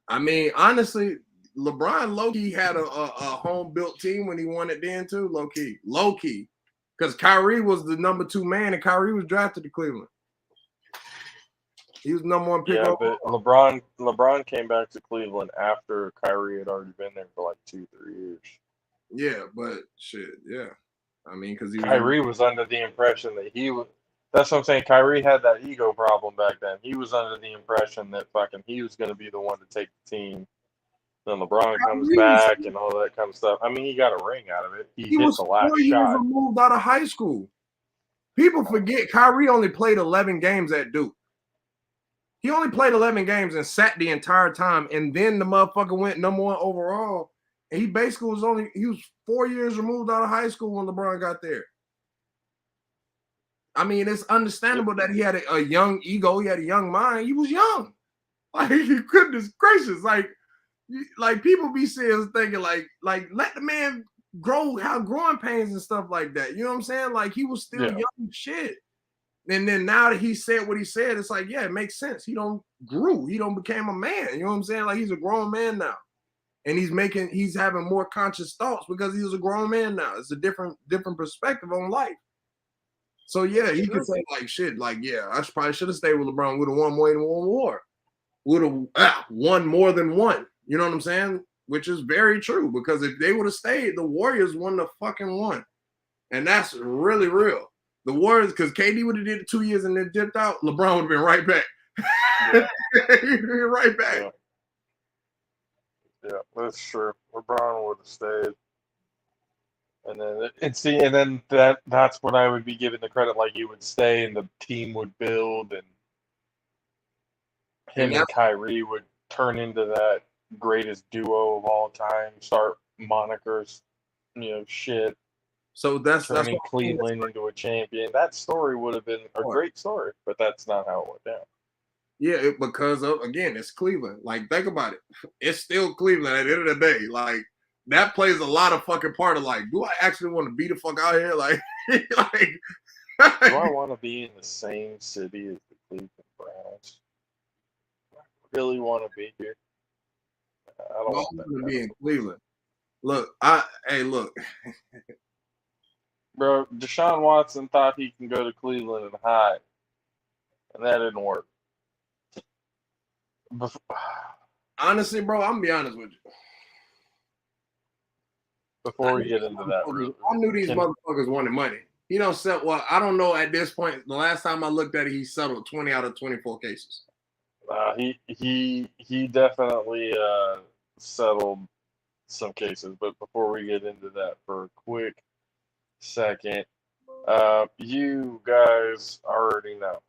I mean, honestly, LeBron low-key had a home-built team when he won it then too, low-key. Because Kyrie was the number 2 man, and Kyrie was drafted to Cleveland. He was number 1 pick. Yeah, but LeBron came back to Cleveland after Kyrie had already been there for like 2-3 years. Yeah, but shit, yeah. I mean, because Kyrie was under the impression that he was. That's what I'm saying. Kyrie had that ego problem back then. He was under the impression that fucking he was going to be the one to take the team. Then LeBron comes back and all that kind of stuff. I mean, he got a ring out of it. He hit the last 4 years shot. removed out of high school. People forget Kyrie only played 11 games at Duke. He only played 11 games and sat the entire time, and then the motherfucker went number 1 overall. And he basically was 4 years removed out of high school when LeBron got there. I mean, it's understandable that he had a young ego. He had a young mind. He was young. Like, goodness gracious. Like people be serious thinking like let the man grow, have growing pains and stuff like that. You know what I'm saying? Like, he was still young shit. And then now that he said what he said, it's like, yeah, it makes sense. He don't grew. He don't became a man. You know what I'm saying? Like, he's a grown man now. And he's having more conscious thoughts because he's a grown man now. It's a different perspective on life. So yeah, he could say like shit, like, yeah, I probably should have stayed with LeBron. Would have won more than one war. Would have won more than one. You know what I'm saying? Which is very true, because if they would have stayed, the Warriors won the fucking one. And that's really real. The Warriors, because KD would have did it 2 years and then dipped out, LeBron would have been right back. Yeah. He'd been right back. Yeah, that's true. LeBron would have stayed. And then that's when I would be given the credit, like, he would stay and the team would build, and him and Kyrie would turn into that greatest duo of all time, start monikers, shit. So that's turning Cleveland into a champion. That story would have been a great story, but that's not how it went down. Yeah, because of, again, it's Cleveland. Like, think about it. It's still Cleveland at the end of the day. Like, that plays a lot of fucking part of, like, do I actually want to be the fuck out here? Like, do I want to be in the same city as the Cleveland Browns? Do I really want to be here? I don't want to be in Cleveland. Look, look. Bro, Deshaun Watson thought he can go to Cleveland and hide, and that didn't work. Honestly, bro, I'm gonna be honest with you. Before we get into that, I knew these motherfuckers wanted money. He don't sell. Well, I don't know at this point. The last time I looked at it, he settled 20 out of 24 cases. He definitely settled some cases. But before we get into that, for a quick second, you guys already know.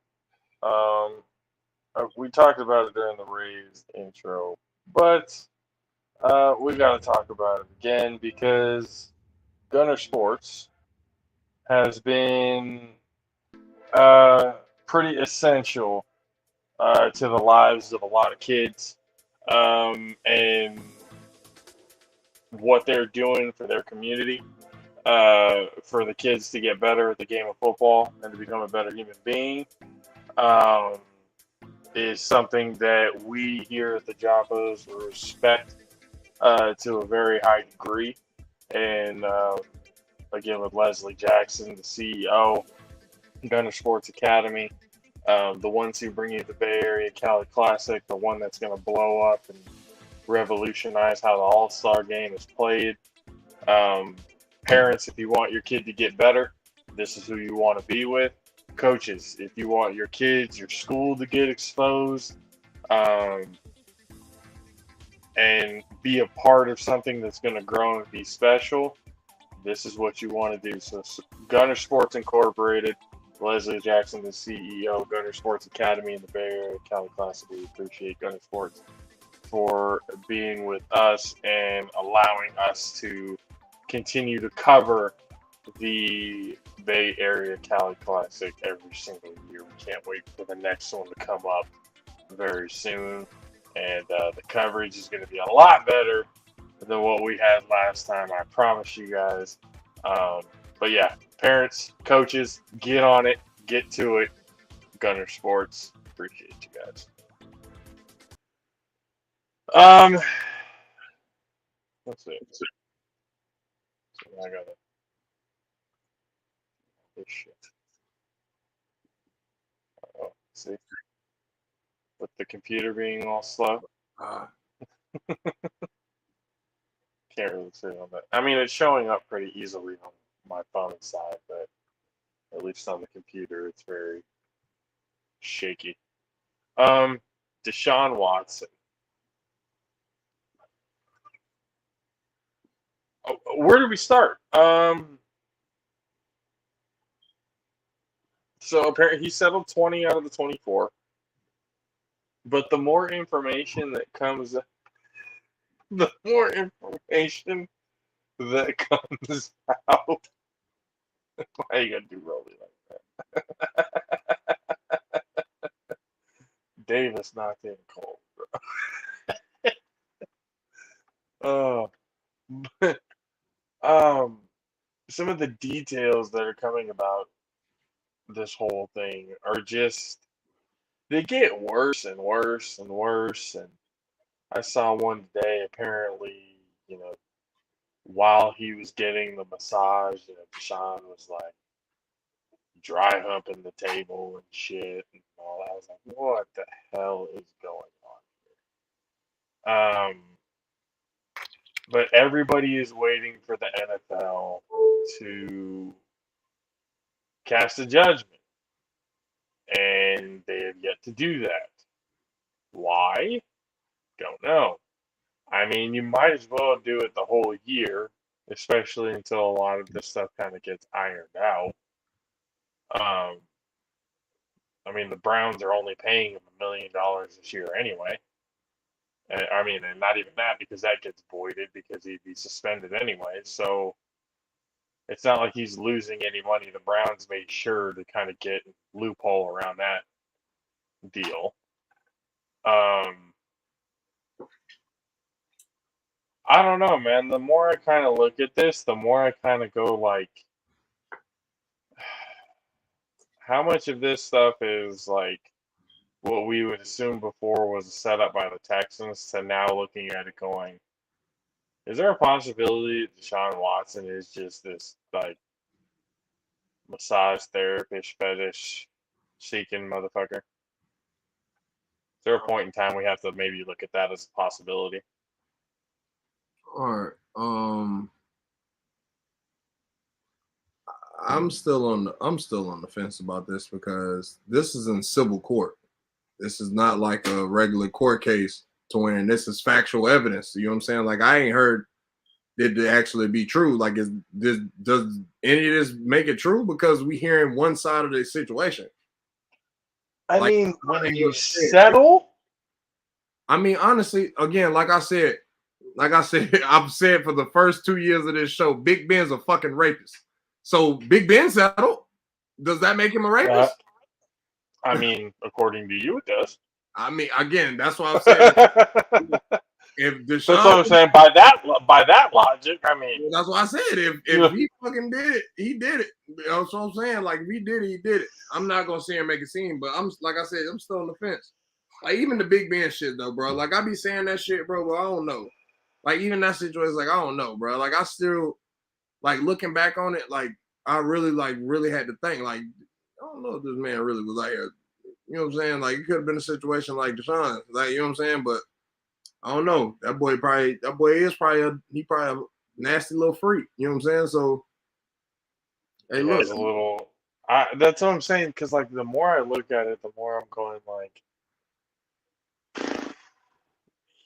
We talked about it during the Raised intro, but we got to talk about it again, because Gunner Sports has been pretty essential to the lives of a lot of kids, and what they're doing for their community. for the kids to get better at the game of football and to become a better human being um, is something that we here at the JAFFOs respect to a very high degree. And again, with Leslie Jackson, the CEO, Gunner Sports Academy, the ones who bring you the Bay Area Cali Classic, the one that's going to blow up and revolutionize how the All-Star game is played. Parents, if you want your kid to get better, this is who you want to be with. Coaches, if you want your kids, your school to get exposed, and be a part of something that's going to grow and be special, this is what you want to do. So Gunner Sports Incorporated, Leslie Jackson, the CEO, Gunner Sports Academy in the Bay Area Cali Classic. We appreciate Gunner Sports for being with us and allowing us to continue to cover the Bay Area Cali Classic every single year. We can't wait for the next one to come up very soon. And the coverage is going to be a lot better than what we had last time. I promise you guys. But yeah, parents, coaches, get on it, get to it. Gunner Sports, appreciate you guys. Let's see. So I got this shit. Oh, see, with the computer being all slow, can't really see on that. I mean, it's showing up pretty easily on my phone side, but at least on the computer, it's very shaky. Deshaun Watson. Where do we start? So apparently he settled 20 out of the 24. But the more information that comes, the more information that comes out. Why you gotta do Rolly like that? Davis knocked in cold, bro. But some of the details that are coming about this whole thing are just, they get worse and worse and worse. And I saw one today, apparently, while he was getting the massage, Deshaun was like dry humping the table and shit and all that. I was like, what the hell is going on here? But everybody is waiting for the NFL to cast a judgment, and they have yet to do that. Why? Don't know. I mean, you might as well do it the whole year, especially until a lot of this stuff kind of gets ironed out. I mean, the Browns are only paying him $1 million this year anyway. I mean, and not even that, because that gets voided because he'd be suspended anyway. So it's not like he's losing any money. The Browns made sure to kind of get loophole around that deal. I don't know, man. The more I kind of look at this, the more I kind of go like, how much of this stuff is like what we would assume before was set up by the Texans to now looking at it going, is there a possibility that Deshaun Watson is just this like massage therapist fetish seeking motherfucker? Is there a point in time we have to maybe look at that as a possibility? All right. I'm still on the fence about this because this is in civil court. This is not like a regular court case to where this is factual evidence. You know what I'm saying? Like, I ain't heard it to actually be true. Like, does any of this make it true? Because we hearing one side of the situation. I mean, when you settle, I mean, honestly, again, like I said, I've said for the first 2 years of this show, Big Ben's a fucking rapist. So Big Ben settled. Does that make him a rapist? I mean, according to you, it does. I mean, again, that's what I'm saying. if That's what Deshaun, I'm saying. By that logic, I mean, that's what I said. If he fucking did it, he did it. That's what I'm saying. Like if he did it, he did it. I'm not gonna sit here and make a scene, but I'm like I said, I'm still on the fence. Like even the Big Ben shit though, bro. Like I be saying that shit, bro, but I don't know. Like even that situation, like I don't know, bro. Like I still like looking back on it, like I really had to think, like, I don't know if this man really was out here. You know what I'm saying? Like it could have been a situation like Deshaun, like you know what I'm saying, but I don't know. That boy is probably a nasty little freak. You know what I'm saying? So hey, yeah, look, it's a little. That's what I'm saying. Because like the more I look at it, the more I'm going like,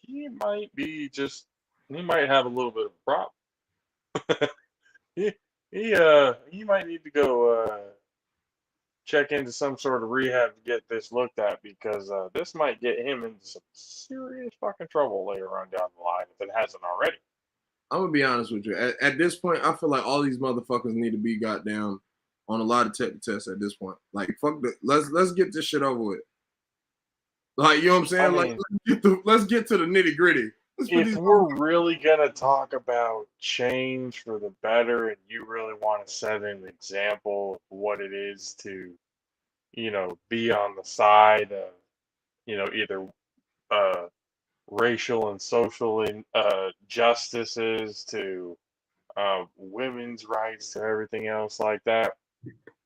he might be just. He might have a little bit of a problem. he he might need to go check into some sort of rehab to get this looked at because this might get him into some serious fucking trouble later on down the line if it hasn't already. I'm gonna be honest with you. At this point, I feel like all these motherfuckers need to be goddamn on a lot of tests at this point. Like fuck the let's get this shit over with. Like you know what I'm saying? I Like mean, let's get to the nitty gritty. if we're really gonna talk about change for the better, and you really want to set an example of what it is to, be on the side of, either uh, racial and social justices to women's rights to everything else like that.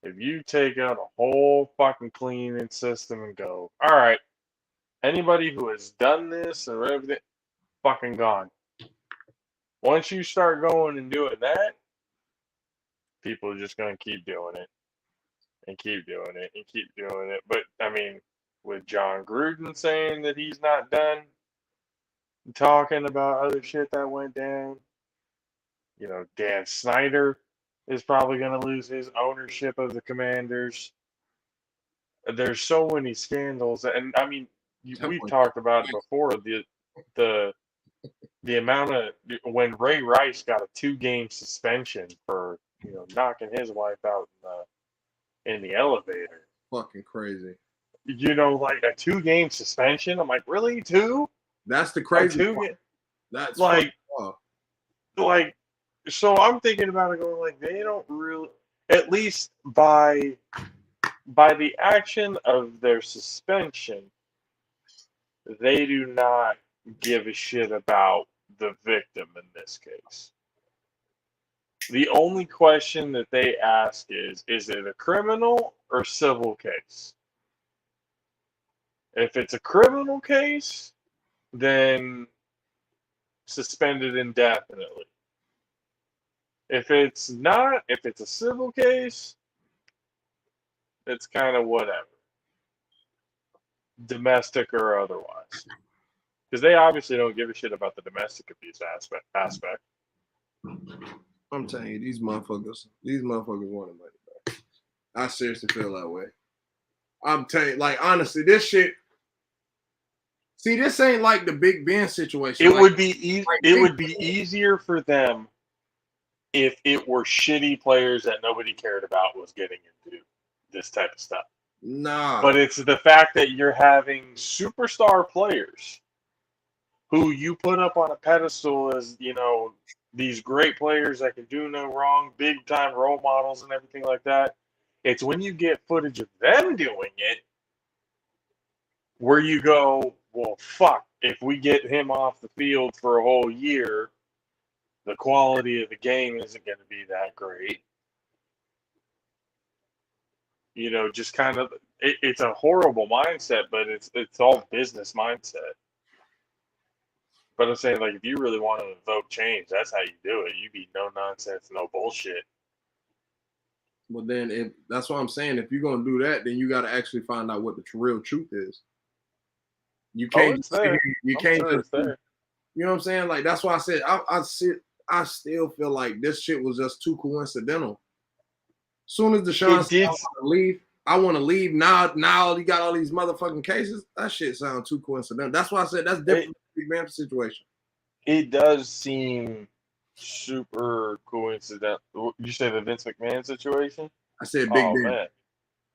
If you take out a whole fucking cleaning system and go, all right, anybody who has done this or everything, fucking gone. Once you start going and doing that, people are just going to keep doing it and keep doing it and keep doing it. But I mean, with John Gruden saying that he's not done talking about other shit that went down, Dan Snyder is probably going to lose his ownership of the Commanders. There's so many scandals, and I mean, we've talked about it before. The amount of when Ray Rice got a 2-game suspension for knocking his wife out in the elevator. Fucking crazy. Like a 2-game suspension. I'm like, really, 2? That's the crazy part. That's like so I'm thinking about it going like they don't really, at least by the action of their suspension, they do not give a shit about the victim in this case. The only question that they ask is it a criminal or civil case? If it's a criminal case, then suspended indefinitely. If it's not, if it's a civil case, it's kind of whatever. Domestic or otherwise. Because they obviously don't give a shit about the domestic abuse aspect. I'm telling you, these motherfuckers want money back. I seriously feel that way. I'm telling you, like honestly, this shit. See, this ain't like the Big Ben situation. It would be easier for them if it were shitty players that nobody cared about was getting into this type of stuff. Nah. But it's the fact that you're having superstar players who you put up on a pedestal as, these great players that can do no wrong, big time role models and everything like that. It's when you get footage of them doing it where you go, well, fuck, if we get him off the field for a whole year, the quality of the game isn't going to be that great. Just kind of, it's a horrible mindset, but it's all business mindset. But I'm saying, like, if you really want to evoke change, that's how you do it. You be no nonsense, no bullshit. Well, then, that's what I'm saying. If you're gonna do that, then you got to actually find out what the real truth is. You can't. It's there. You can't. It's there. You know what I'm saying? Like that's why I said I still feel like this shit was just too coincidental. Soon as Deshaun said I want to leave, I want to leave. Now you got all these motherfucking cases. That shit sounds too coincidental. That's why I said that's different from the Big Ben situation. It does seem super coincidental. You say the Vince McMahon situation? I said Big Ben. Man.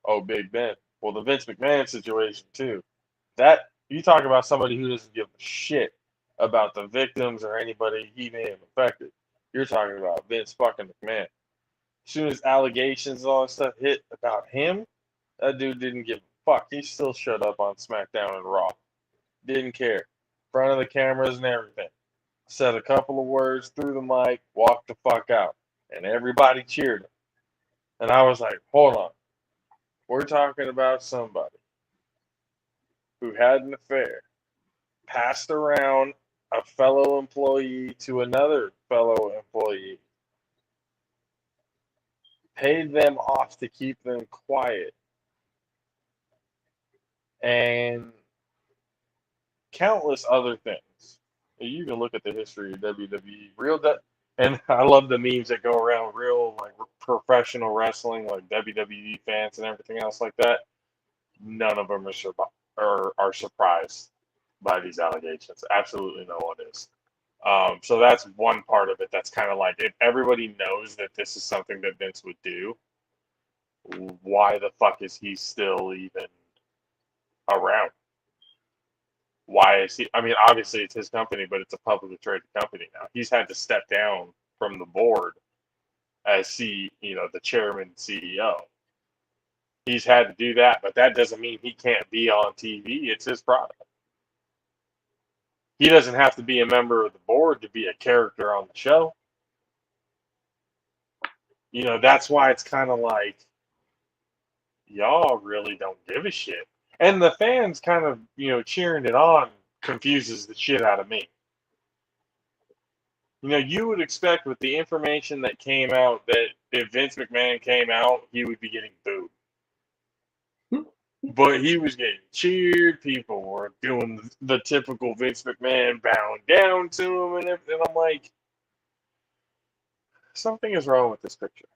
Oh, Big Ben. Well, the Vince McMahon situation too. That you talk about somebody who doesn't give a shit about the victims or anybody he may have affected. You're talking about Vince fucking McMahon. As soon as allegations and all that stuff hit about him, that dude didn't give a fuck. He still showed up on SmackDown and Raw. Didn't care. In front of the cameras and everything. Said a couple of words through the mic, walked the fuck out. And everybody cheered him. And I was like, hold on. We're talking about somebody who had an affair, passed around a fellow employee to another fellow employee, paid them off to keep them quiet, and countless other things. You can look at the history of WWE, and I love the memes that go around real like professional wrestling, like WWE fans and everything else like that. None of them are surprised by these allegations. Absolutely no one is. So that's one part of it. That's kind of like if everybody knows that this is something that Vince would do, why the fuck is he still even around? Why is he? I mean, obviously it's his company, but it's a publicly traded company now. He's had to step down from the board as the chairman CEO. He's had to do that, but that doesn't mean he can't be on TV. It's his product. He doesn't have to be a member of the board to be a character on the show. That's why it's kind of like, y'all really don't give a shit. And the fans kind of, cheering it on confuses the shit out of me. You would expect with the information that came out that if Vince McMahon came out, he would be getting booed. But he was getting cheered. People were doing the typical Vince McMahon bowing down to him and everything. I'm like, something is wrong with this picture.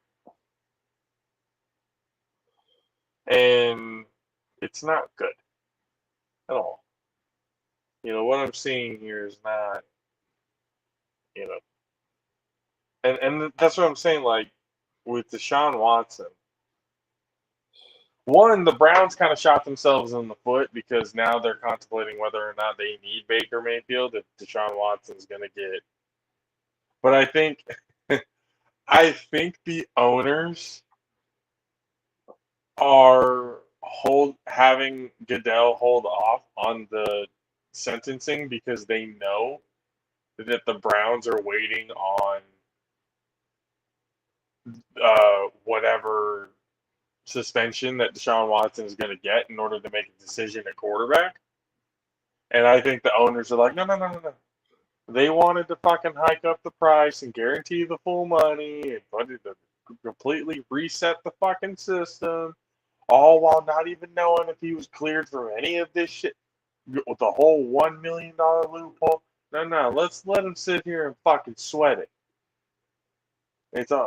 And it's not good at all. What I'm seeing here is not, and that's what I'm saying, like, with Deshaun Watson. One, the Browns kind of shot themselves in the foot because now they're contemplating whether or not they need Baker Mayfield if Deshaun Watson's going to get. But I think the owners are having Goodell hold off on the sentencing because they know that the Browns are waiting on whatever suspension that Deshaun Watson is going to get in order to make a decision at quarterback. And I think the owners are like, no. They wanted to fucking hike up the price and guarantee the full money and wanted to completely reset the fucking system, all while not even knowing if he was cleared from any of this shit with the whole $1 million loophole. No, let's let him sit here and fucking sweat it.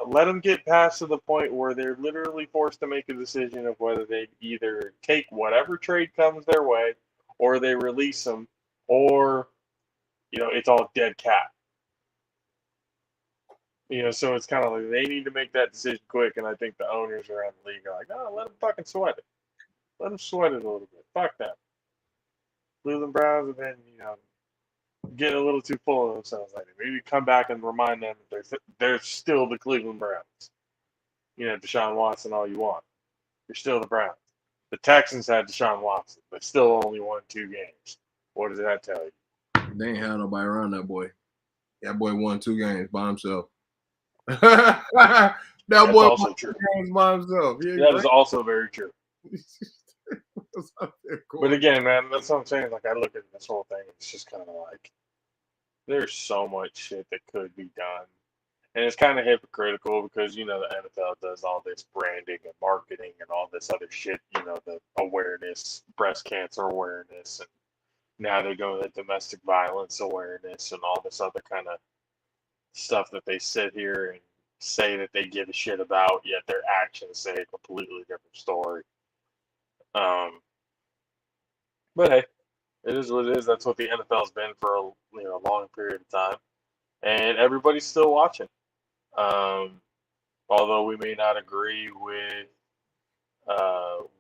Let them get past to the point where they're literally forced to make a decision of whether they either take whatever trade comes their way, or they release them, or it's all dead cat. So it's kind of like they need to make that decision quick, and I think the owners around the league are like, oh, let them fucking sweat it. Let them sweat it a little bit. Fuck that. Cleveland Browns have been, getting a little too full of themselves lately. Maybe come back and remind them that they're still the Cleveland Browns. Deshaun Watson all you want. You're still the Browns. The Texans had Deshaun Watson, but still only won 2 games. What does that tell you? They ain't had nobody around that boy. That boy won 2 games by himself. That That's boy also won true. 2 games by himself. That is also very true. Cool. But again, man, that's what I'm saying. Like, I look at this whole thing, it's just kind of like, there's so much shit that could be done. And it's kind of hypocritical because, the NFL does all this branding and marketing and all this other shit, the awareness, breast cancer awareness, and now they're doing the domestic violence awareness and all this other kind of stuff that they sit here and say that they give a shit about, yet their actions say a completely different story. But hey, it is what it is. That's what the NFL's been for a long period of time, and everybody's still watching. Although we may not agree with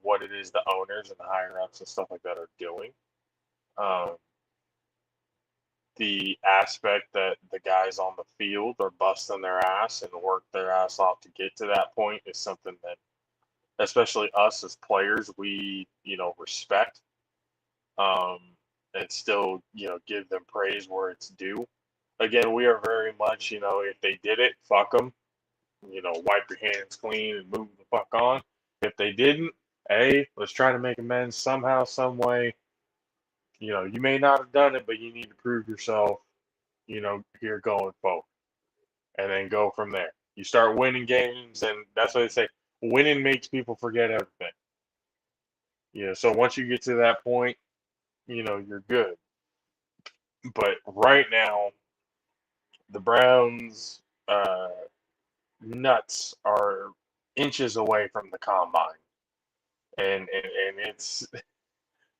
what it is the owners and the higher ups and stuff like that are doing, the aspect that the guys on the field are busting their ass and work their ass off to get to that point is something that, especially us as players, we, respect, and still, give them praise where it's due. Again, we are very much, if they did it, fuck them. Wipe your hands clean and move the fuck on. If they didn't, hey, let's try to make amends somehow, some way. You may not have done it, but you need to prove yourself, here going forward. And then go from there. You start winning games, and that's what they say. Winning makes people forget everything. So once you get to that point, you're good. But right now, the Browns' nuts are inches away from the combine, and it's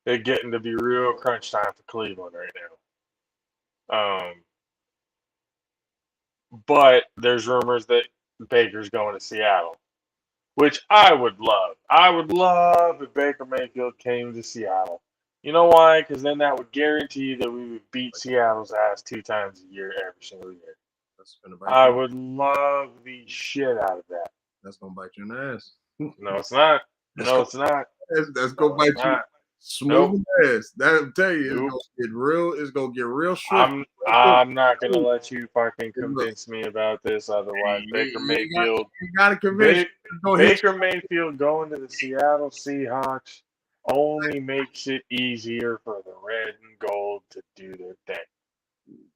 they're getting to be real crunch time for Cleveland right now. But there's rumors that Baker's going to Seattle, which I would love. I would love if Baker Mayfield came to Seattle. You know why? Because then that would guarantee that we would beat Seattle's ass 2 times a year, every single year. I would love the shit out of that. That's gonna bite you in the ass. No, it's not. No, it's not. That's gonna bite you. Smooth ass. That'll tell you it's gonna get real. It's gonna get real short. I'm not gonna let you fucking convince me about this. Otherwise, Baker Mayfield. You gotta convince. Baker Mayfield going to the Seattle Seahawks only makes it easier for the red and gold to do their thing.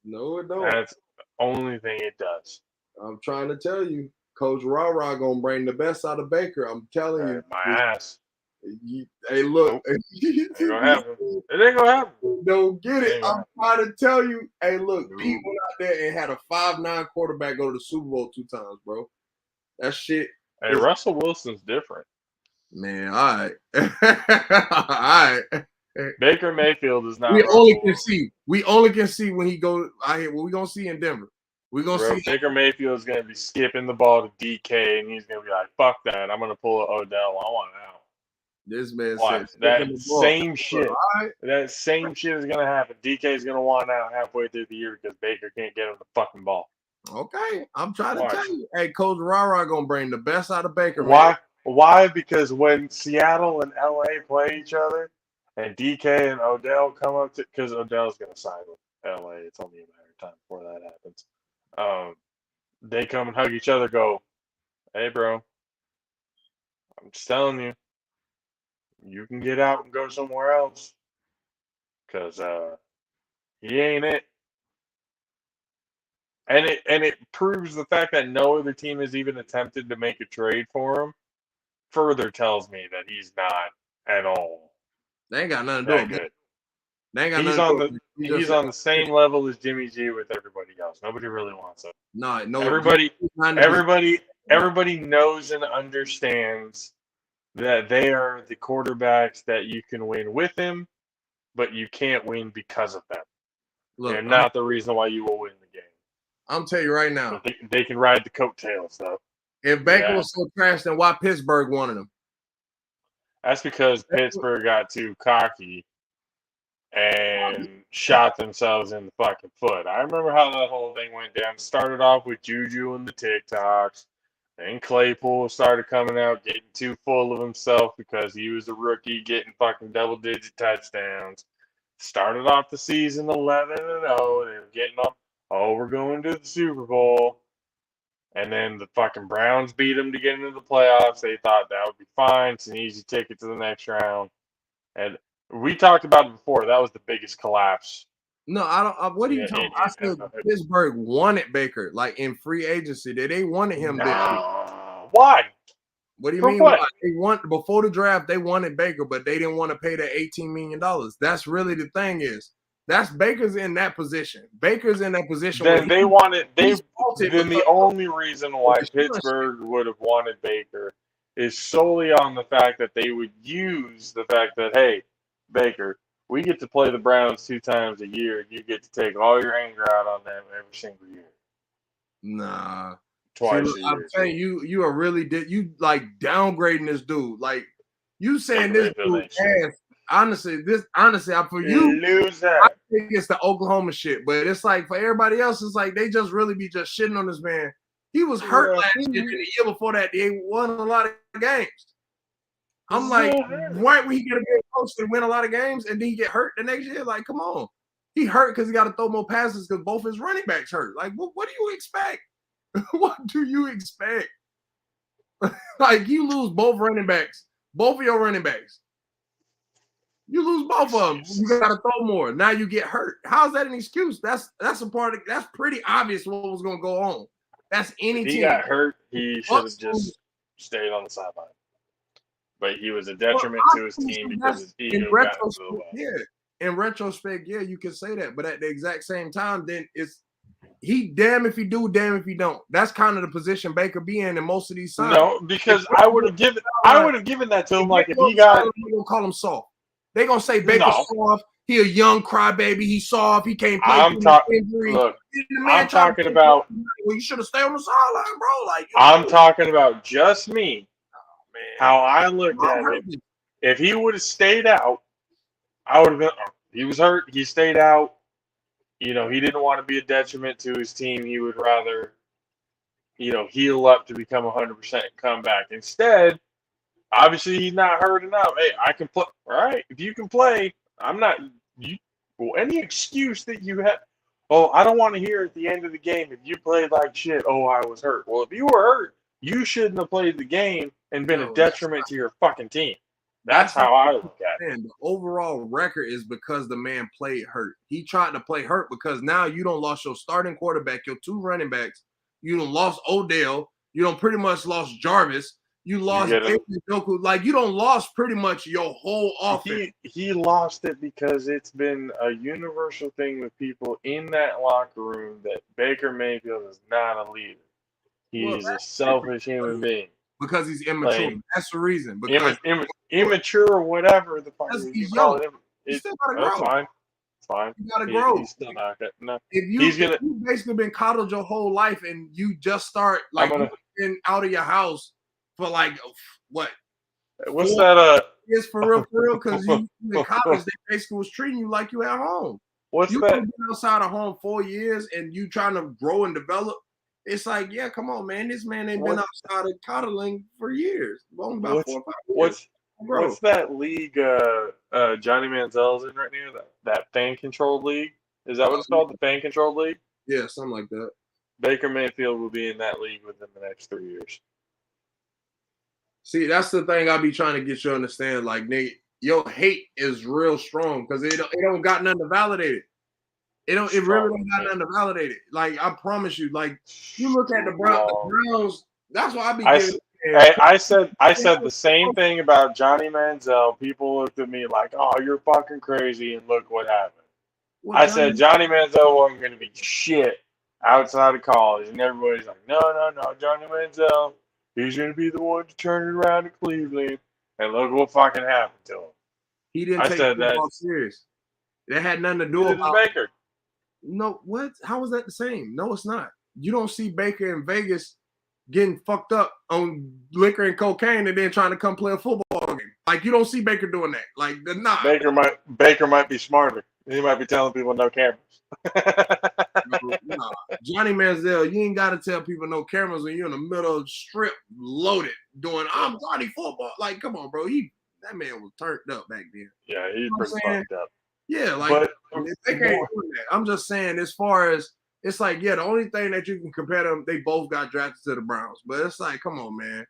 No, it don't. That's the only thing it does. I'm trying to tell you, Coach Rah gonna bring the best out of Baker. I'm telling you. My ass. Hey, look. It ain't gonna happen. It ain't gonna happen. Don't get it. I'm trying to tell you. Hey, look. Pete went out there and had a 5'9" quarterback go to the Super Bowl 2 times, bro. That shit. Hey, Russell Wilson's different. Man, all right. All right. Baker Mayfield is not. We only can see when he goes. What we gonna see in Denver? We gonna see Baker Mayfield is gonna be skipping the ball to DK, and he's gonna be like, "Fuck that! I'm gonna pull an Odell. I want out." This man said that same shit. Right. That same shit is gonna happen. DK is gonna want out halfway through the year because Baker can't get him the fucking ball. Okay, I'm trying to tell you. Hey, Coach Rah gonna bring the best out of Baker. Why? Man. Why? Because when Seattle and LA play each other, and DK and Odell come up to, because Odell's gonna sign with LA. It's only a matter of time before that happens. They come and hug each other. Go, hey, bro. I'm just telling you. You can get out and go somewhere else, because he ain't it. And it proves the fact that no other team has even attempted to make a trade for him. Further tells me that he's not at all. They ain't got nothing to do with it. They ain't got he's nothing on the he's on the same level as Jimmy G with everybody else. Nobody really wants him. No. Everybody knows and understands that they are the quarterbacks that you can win with him, but you can't win because of them. Look, they're not the reason why you will win the game. I'm telling you right now. They can ride the coattails, though. If Baker was so trash, then why Pittsburgh wanted him? That's because Pittsburgh got too cocky and shot themselves in the fucking foot. I remember how that whole thing went down. Started off with Juju and the TikToks. Then Claypool started coming out, getting too full of himself because he was a rookie, getting fucking double-digit touchdowns. Started off the season 11-0, and getting up, we're going to the Super Bowl. And then the fucking Browns beat them to get into the playoffs. They thought that would be fine. It's an easy ticket to the next round. And we talked about it before. That was the biggest collapse. No, I don't. What are you talking about? I said Pittsburgh wanted Baker, like in free agency. They wanted him. Why? What do you mean? What? They before the draft, they wanted Baker, but they didn't want to pay the $18 million. That's really the thing is. That's Baker's in that position. Baker's in that position. Then then the only reason why Pittsburgh would have wanted Baker is solely on the fact that they would use the fact that, hey, Baker, we get to play the Browns 2 times a year, and you get to take all your anger out on them every single year. Nah. Twice a year. I'm saying you are really you like downgrading this dude. Like you saying this dude ass. Honestly, for you, lose that. think it's the Oklahoma shit, but it's like for everybody else, it's like they just really be just shitting on this man. He was hurt last year, and the year before that, they won a lot of games. I'm like, why would he get a good coach and win a lot of games and then he get hurt the next year? Like, come on. He hurt because he got to throw more passes because both his running backs hurt. Like, what do you expect? What do you expect? Like, you lose both running backs, both of your running backs. You lose both of them. You got to throw more. Now you get hurt. How's that an excuse? That's a part of. That's pretty obvious what was going to go on. That's any if team. He got hurt. He should have just stayed on the sideline. But he was a detriment to his team because his ego got into the way. Yeah, in retrospect, yeah, you can say that. But at the exact same time, then it's he damn if you do, damn if you don't. That's kind of the position Baker be in most of these signs. No, because I would have given that to him. Like if he got, they gonna call him soft. They gonna say Baker's soft. He a young crybaby. He's soft. He can't play. I'm talking about. Well, you should have stayed on the sideline, bro. Like I'm talking about just me. Man. How I looked at it. If he would have stayed out, I would have been. He was hurt. He stayed out. You know, he didn't want to be a detriment to his team. He would rather, heal up to become 100% and come back. Instead, obviously, he's not hurt enough. Hey, I can play. All right, if you can play, I'm not. Any excuse that you have. Oh, I don't want to hear at the end of the game if you played like shit. Oh, I was hurt. Well, if you were hurt, you shouldn't have played the game and been a detriment to your fucking team. That's how I look at it. The overall record is because the man played hurt. He tried to play hurt because now you don't lost your starting quarterback, your two running backs. You don't lost Odell. You don't pretty much lost Jarvis. You lost Joku. Like you don't lost pretty much your whole offense. He lost it because it's been a universal thing with people in that locker room that Baker Mayfield is not a leader. He's a selfish human being. Because he's immature. That's the reason. Because immature or whatever the fuck you call him. He's still gotta grow. Fine. It's fine. You gotta grow. He's still not good. No. If you've basically been coddled your whole life and you just start you've been out of your house for what? What's that? It's for real, because you in college, they basically was treating you like you at home. What's you that? Been outside of home 4 years and you trying to grow and develop. It's like, yeah, come on, man. This man ain't been outside of coddling for years. Only about 4 or 5 years. What's that league Johnny Manziel's in right now? That fan-controlled league? Is that what it's called? The fan-controlled league? Yeah, something like that. Baker Mayfield will be in that league within the next 3 years. See, that's the thing I be trying to get you to understand. Like, nigga, your hate is real strong because it don't got nothing to validate it. It really don't got nothing to validate it. Like, I promise you. Like, you look at the Browns. That's why I be. I said the same thing about Johnny Manziel. People looked at me like, "Oh, you're fucking crazy," and look what happened. I said Johnny Manziel wasn't going to be shit outside of college, and everybody's like, "No, Johnny Manziel, he's going to be the one to turn it around in Cleveland." And look what fucking happened to him. He didn't take football serious. That had nothing to do with Baker. No, what? How is that the same? No, it's not. You don't see Baker in Vegas getting fucked up on liquor and cocaine and then trying to come play a football game. Like, you don't see Baker doing that. Like, they're not. Baker might be smarter. He might be telling people no cameras. No. Johnny Manziel, you ain't got to tell people no cameras when you're in the middle of the strip loaded doing, I'm Johnny football. Like, come on, bro. That man was turned up back then. Yeah, he's pretty fucked up. Yeah, like, they can't do that. I'm just saying, as far as, it's like, yeah, the only thing that you can compare them, they both got drafted to the Browns. But it's like, come on, man.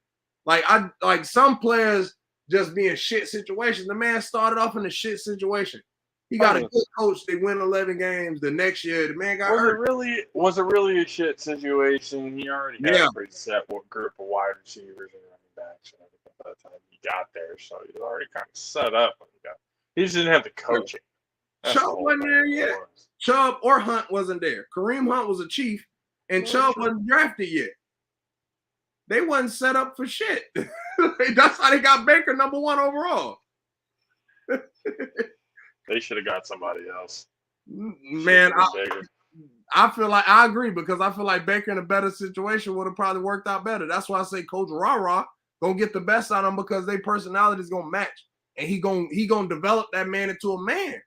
Like some players just be in shit situations. The man started off in a shit situation. He got a good coach. They win 11 games. The next year, the man got hurt. Was it really a shit situation? He already had a pretty set group of wide receivers and running backs by the time he got there. So he was already kind of set up. He just didn't have the coaching. Chubb wasn't there yet. Chubb or Hunt wasn't there. Kareem Hunt was a Chief, and Chubb wasn't drafted yet. They wasn't set up for shit. That's how they got Baker number 1 overall. They should have got somebody else. Man, I feel like I agree because I feel like Baker in a better situation would have probably worked out better. That's why I say Coach Rah gonna get the best out of him because their personality is gonna match, and he gonna develop that man into a man.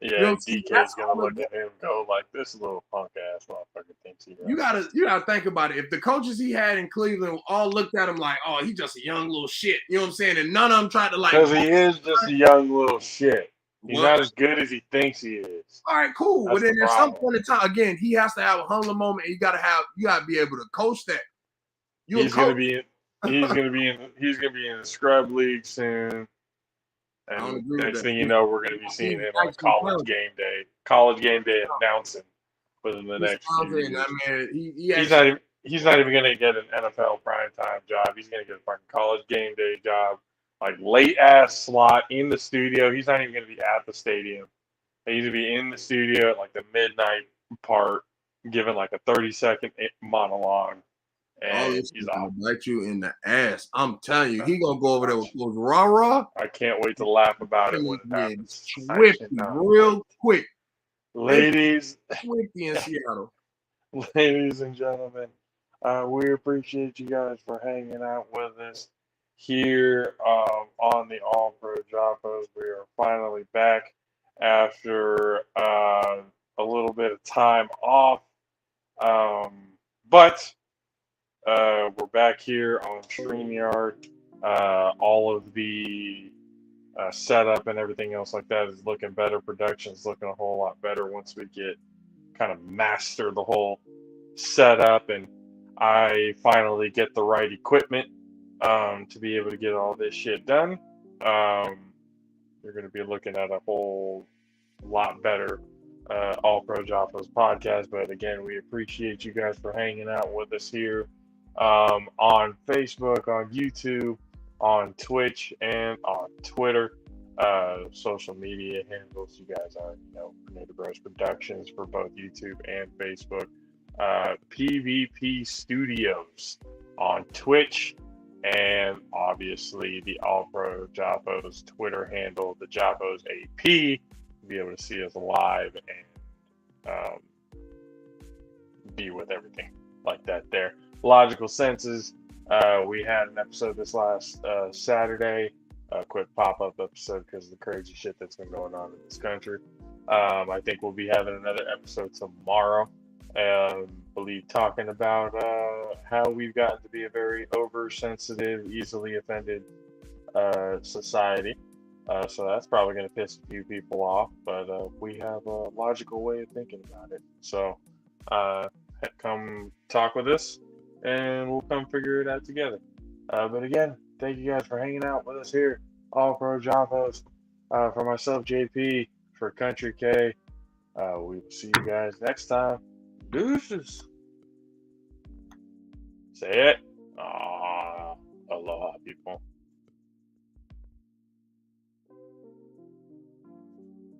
Yeah, DK's gonna look at him and go like, "This little punk ass motherfucker thinks he knows." You gotta think about it. If the coaches he had in Cleveland all looked at him like, "Oh, he's just a young little shit," you know what I'm saying? And none of them tried to like. Because he is just a young little shit. He's Well, not as good as he thinks he is. all right, cool. That's But then the at some problem. point in time, again, he has to have a humble moment. And you gotta be able to coach that. He's gonna be in the scrub league soon. I don't And agree with next that. thing you know, we're going to be seeing him on Actually talented. college game day announcing within the He's next few talented, years. I mean, He's not even going to get an NFL primetime job. He's going to get a fucking college game day job, like late ass slot in the studio. He's not even going to be at the stadium. He's going to be in the studio at like the midnight part, giving like a 30-second monologue. all And this he's is gonna off. bite you in the ass. I'm telling you, he gonna go over there with those rah-rah. I can't wait to laugh about it when it happens. Swifty, real quick. Ladies, Swifty in Seattle. ladies and gentlemen, we appreciate you guys for hanging out with us here on the All Pro JAFFOs. We are finally back after a little bit of time off, but we're back here on StreamYard. All of the setup and everything else like that is looking better. Production's looking a whole lot better once we get kind of master the whole setup and I finally get the right equipment to be able to get all this shit done. You're going to be looking at a whole lot better All Pro JAFFOs podcast. But again, we appreciate you guys for hanging out with us here on Facebook, on YouTube, on Twitch, and on Twitter. Social media handles, you guys already know, Tornado Bros Productions for both YouTube and Facebook. PvP Studios on Twitch, and obviously the All Pro JAFFOs Twitter handle, the JAFFOs AP, to be able to see us live and be with everything like that there. Logical Senses, we had an episode this last Saturday, a quick pop-up episode because of the crazy shit that's been going on in this country. I think we'll be having another episode tomorrow. Believe talking about how we've gotten to be a very oversensitive, easily offended society. So that's probably going to piss a few people off, but we have a logical way of thinking about it. So come talk with us, and we'll come figure it out together. But again, thank you guys for hanging out with us here, All Pro JAFFOs. For myself, JP, for Country K, we will see you guys next time. Deuces. Say it. Aloha, people.